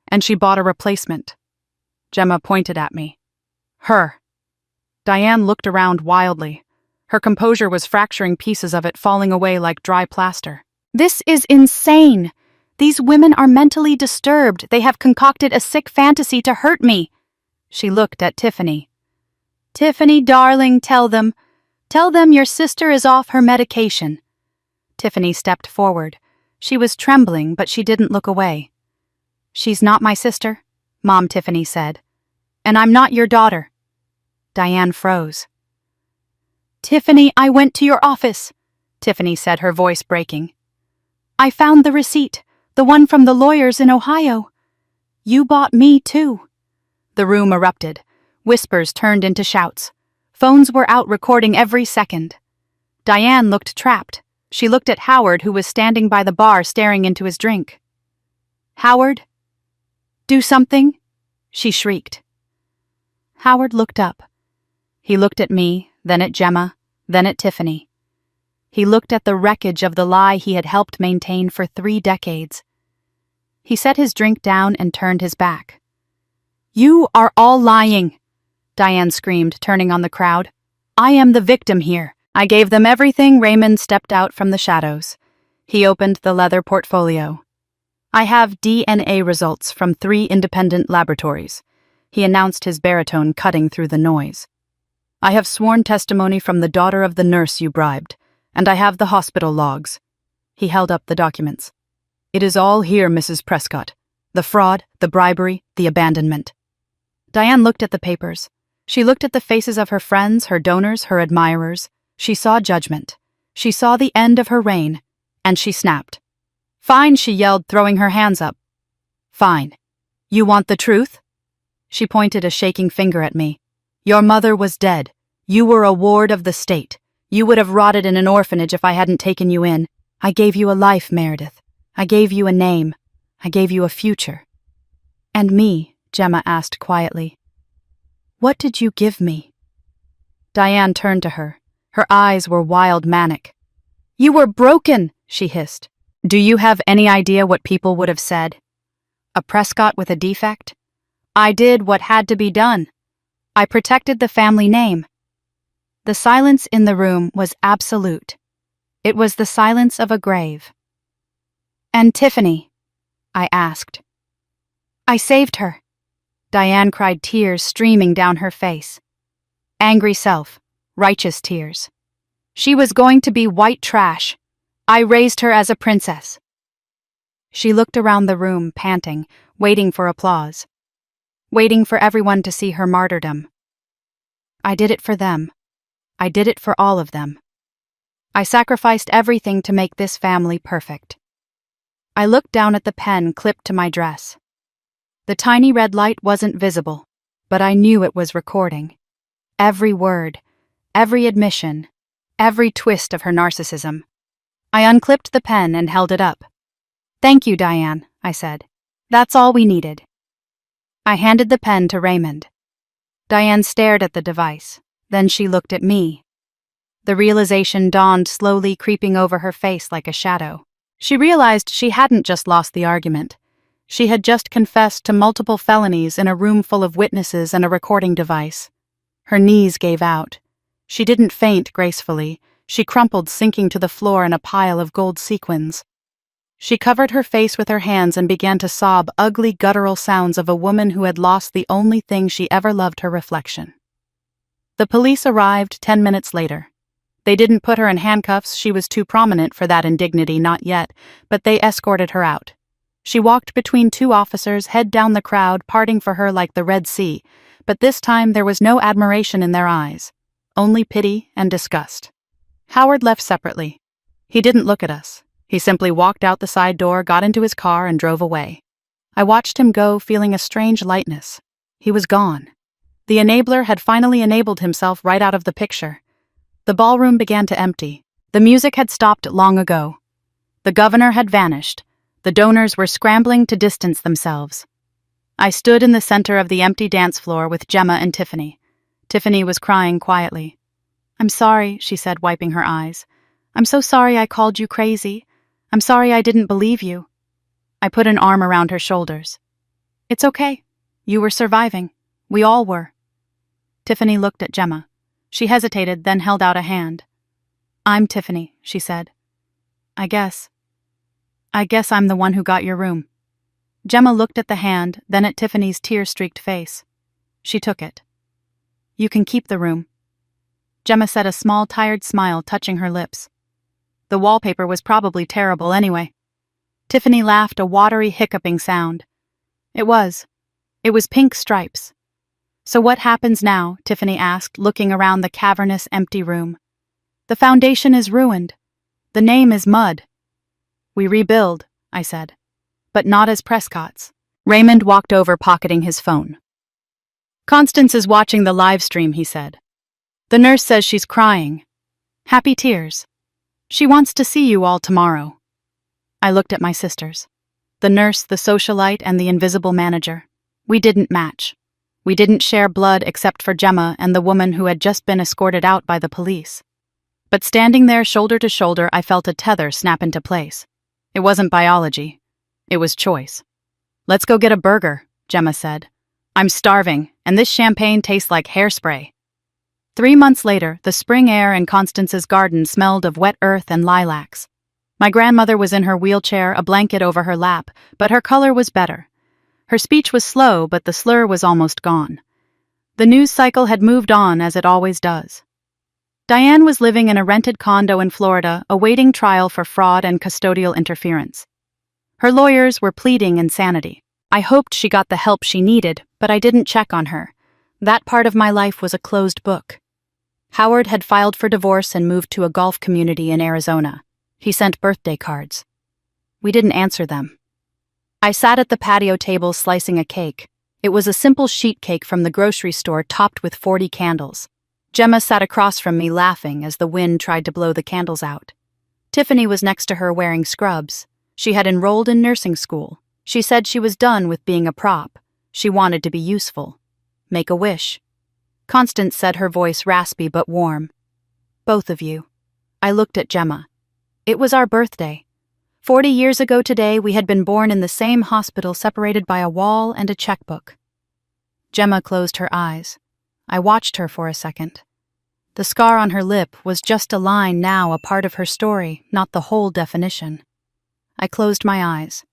"And she bought a replacement." Gemma pointed at me. "Her." Diane looked around wildly. Her composure was fracturing, pieces of it falling away like dry plaster. "This is insane! These women are mentally disturbed. They have concocted a sick fantasy to hurt me." She looked at Tiffany. "Tiffany, darling, tell them your sister is off her medication." Tiffany stepped forward. She was trembling, but she didn't look away. "She's not my sister," Mom Tiffany said. "And I'm not your daughter." Diane froze. "Tiffany, I went to your office," Tiffany said, her voice breaking. "I found the receipt, the one from the lawyers in Ohio. You bought me, too." The room erupted. Whispers turned into shouts. Phones were out, recording every second. Diane looked trapped. She looked at Howard, who was standing by the bar staring into his drink. "Howard? Do something?" she shrieked. Howard looked up. He looked at me, then at Gemma, then at Tiffany. He looked at the wreckage of the lie he had helped maintain for 3 decades. He set his drink down and turned his back. "You are all lying," Diane screamed, turning on the crowd. "I am the victim here. I gave them everything." Raymond stepped out from the shadows. He opened the leather portfolio. "I have DNA results from 3 independent laboratories," he announced, his baritone cutting through the noise. "I have sworn testimony from the daughter of the nurse you bribed, and I have the hospital logs." He held up the documents. "It is all here, Mrs. Prescott. The fraud, the bribery, the abandonment." Diane looked at the papers. She looked at the faces of her friends, her donors, her admirers. She saw judgment. She saw the end of her reign, and she snapped. "Fine," she yelled, throwing her hands up. "Fine. You want the truth?" She pointed a shaking finger at me. "Your mother was dead. You were a ward of the state. You would have rotted in an orphanage if I hadn't taken you in. I gave you a life, Meredith. I gave you a name. I gave you a future." "And me?" Gemma asked quietly. "What did you give me?" Diane turned to her. Her eyes were wild, manic. "You were broken," she hissed. "Do you have any idea what people would have said? A Prescott with a defect? I did what had to be done. I protected the family name." The silence in the room was absolute. It was the silence of a grave. "And Tiffany?" I asked. "I saved her." Diane cried, tears streaming down her face. Angry self, righteous tears. "She was going to be white trash. I raised her as a princess." She looked around the room, panting, waiting for applause. Waiting for everyone to see her martyrdom. "I did it for them. I did it for all of them. I sacrificed everything to make this family perfect." I looked down at the pen clipped to my dress. The tiny red light wasn't visible, but I knew it was recording. Every word, every admission, every twist of her narcissism. I unclipped the pen and held it up. "Thank you, Diane," I said. "That's all we needed." I handed the pen to Raymond. Diane stared at the device. Then she looked at me. The realization dawned, slowly creeping over her face like a shadow. She realized she hadn't just lost the argument. She had just confessed to multiple felonies in a room full of witnesses and a recording device. Her knees gave out. She didn't faint gracefully. She crumpled, sinking to the floor in a pile of gold sequins. She covered her face with her hands and began to sob, ugly, guttural sounds of a woman who had lost the only thing she ever loved, her reflection. The police arrived 10 minutes later. They didn't put her in handcuffs, she was too prominent for that indignity, not yet, but they escorted her out. She walked between two officers, head down the crowd, parting for her like the Red Sea, but this time there was no admiration in their eyes, only pity and disgust. Howard left separately. He didn't look at us. He simply walked out the side door, got into his car, and drove away. I watched him go, feeling a strange lightness. He was gone. The enabler had finally enabled himself right out of the picture. The ballroom began to empty. The music had stopped long ago. The governor had vanished. The donors were scrambling to distance themselves. I stood in the center of the empty dance floor with Gemma and Tiffany. Tiffany was crying quietly. "I'm sorry," she said, wiping her eyes. "I'm so sorry I called you crazy. I'm sorry I didn't believe you." I put an arm around her shoulders. "It's okay. You were surviving. We all were." Tiffany looked at Gemma. She hesitated, then held out a hand. "I'm Tiffany," she said. I guess I'm the one who got your room." Gemma looked at the hand, then at Tiffany's tear-streaked face. She took it. "You can keep the room." Gemma said, a small, tired smile touching her lips. The wallpaper was probably terrible anyway. Tiffany laughed, a watery, hiccuping sound. It was pink stripes. "So what happens now?" Tiffany asked, looking around the cavernous, empty room. "The foundation is ruined. The name is mud." "We rebuild," I said. "But not as Prescott's." Raymond walked over, pocketing his phone. "Constance is watching the live stream," he said. "The nurse says she's crying. Happy tears. She wants to see you all tomorrow." I looked at my sisters. The nurse, the socialite, and the invisible manager. We didn't match. We didn't share blood except for Gemma and the woman who had just been escorted out by the police. But standing there shoulder to shoulder, I felt a tether snap into place. It wasn't biology. It was choice. "Let's go get a burger," Gemma said. "I'm starving, and this champagne tastes like hairspray." 3 months later, the spring air in Constance's garden smelled of wet earth and lilacs. My grandmother was in her wheelchair, a blanket over her lap, but her color was better. Her speech was slow, but the slur was almost gone. The news cycle had moved on, as it always does. Diane was living in a rented condo in Florida, awaiting trial for fraud and custodial interference. Her lawyers were pleading insanity. I hoped she got the help she needed, but I didn't check on her. That part of my life was a closed book. Howard had filed for divorce and moved to a golf community in Arizona. He sent birthday cards. We didn't answer them. I sat at the patio table slicing a cake. It was a simple sheet cake from the grocery store topped with 40 candles. Gemma sat across from me laughing as the wind tried to blow the candles out. Tiffany was next to her wearing scrubs. She had enrolled in nursing school. She said she was done with being a prop. She wanted to be useful. Make a wish. Constance said, her voice raspy but warm. "Both of you." I looked at Gemma. It was our birthday. 40 years ago today, we had been born in the same hospital, separated by a wall and a checkbook. Gemma closed her eyes. I watched her for a second. The scar on her lip was just a line now, a part of her story, not the whole definition. I closed my eyes.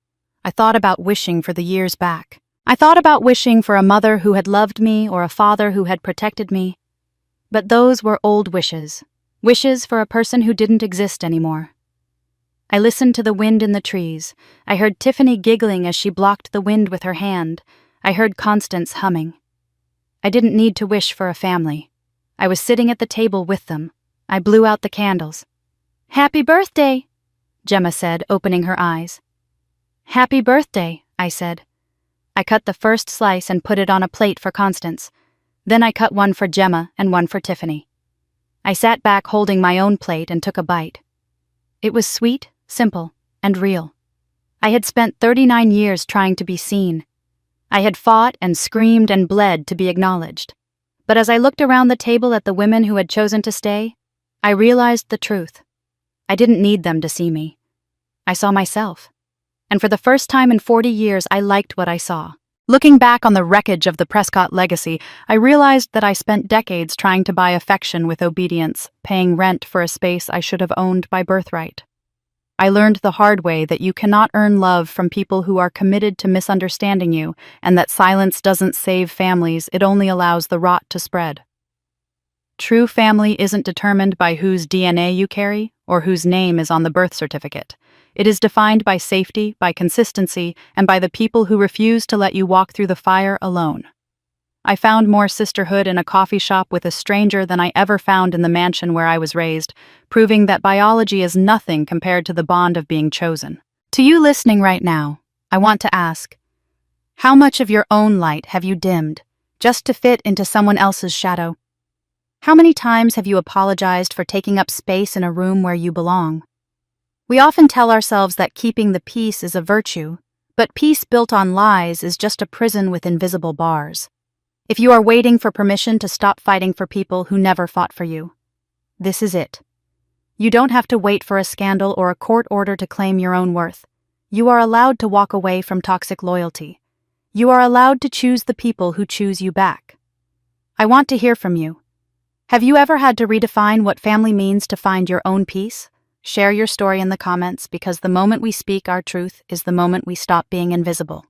I thought about wishing for the years back. I thought about wishing for a mother who had loved me or a father who had protected me. But those were old wishes. Wishes for a person who didn't exist anymore. I listened to the wind in the trees. I heard Tiffany giggling as she blocked the wind with her hand. I heard Constance humming. I didn't need to wish for a family. I was sitting at the table with them. I blew out the candles. "Happy birthday," Gemma said, opening her eyes. "Happy birthday," I said. I cut the first slice and put it on a plate for Constance. Then I cut one for Gemma and one for Tiffany. I sat back holding my own plate and took a bite. It was sweet, simple, and real. I had spent 39 years trying to be seen. I had fought and screamed and bled to be acknowledged. But as I looked around the table at the women who had chosen to stay, I realized the truth. I didn't need them to see me. I saw myself. And for the first time in 40 years, I liked what I saw. Looking back on the wreckage of the Prescott legacy, I realized that I spent decades trying to buy affection with obedience, paying rent for a space I should have owned by birthright. I learned the hard way that you cannot earn love from people who are committed to misunderstanding you, and that silence doesn't save families, it only allows the rot to spread. True family isn't determined by whose DNA you carry or whose name is on the birth certificate. It is defined by safety, by consistency, and by the people who refuse to let you walk through the fire alone. I found more sisterhood in a coffee shop with a stranger than I ever found in the mansion where I was raised, proving that biology is nothing compared to the bond of being chosen. To you listening right now, I want to ask, how much of your own light have you dimmed just to fit into someone else's shadow? How many times have you apologized for taking up space in a room where you belong? We often tell ourselves that keeping the peace is a virtue, but peace built on lies is just a prison with invisible bars. If you are waiting for permission to stop fighting for people who never fought for you, this is it. You don't have to wait for a scandal or a court order to claim your own worth. You are allowed to walk away from toxic loyalty. You are allowed to choose the people who choose you back. I want to hear from you. Have you ever had to redefine what family means to find your own peace? Share your story in the comments, because the moment we speak our truth is the moment we stop being invisible.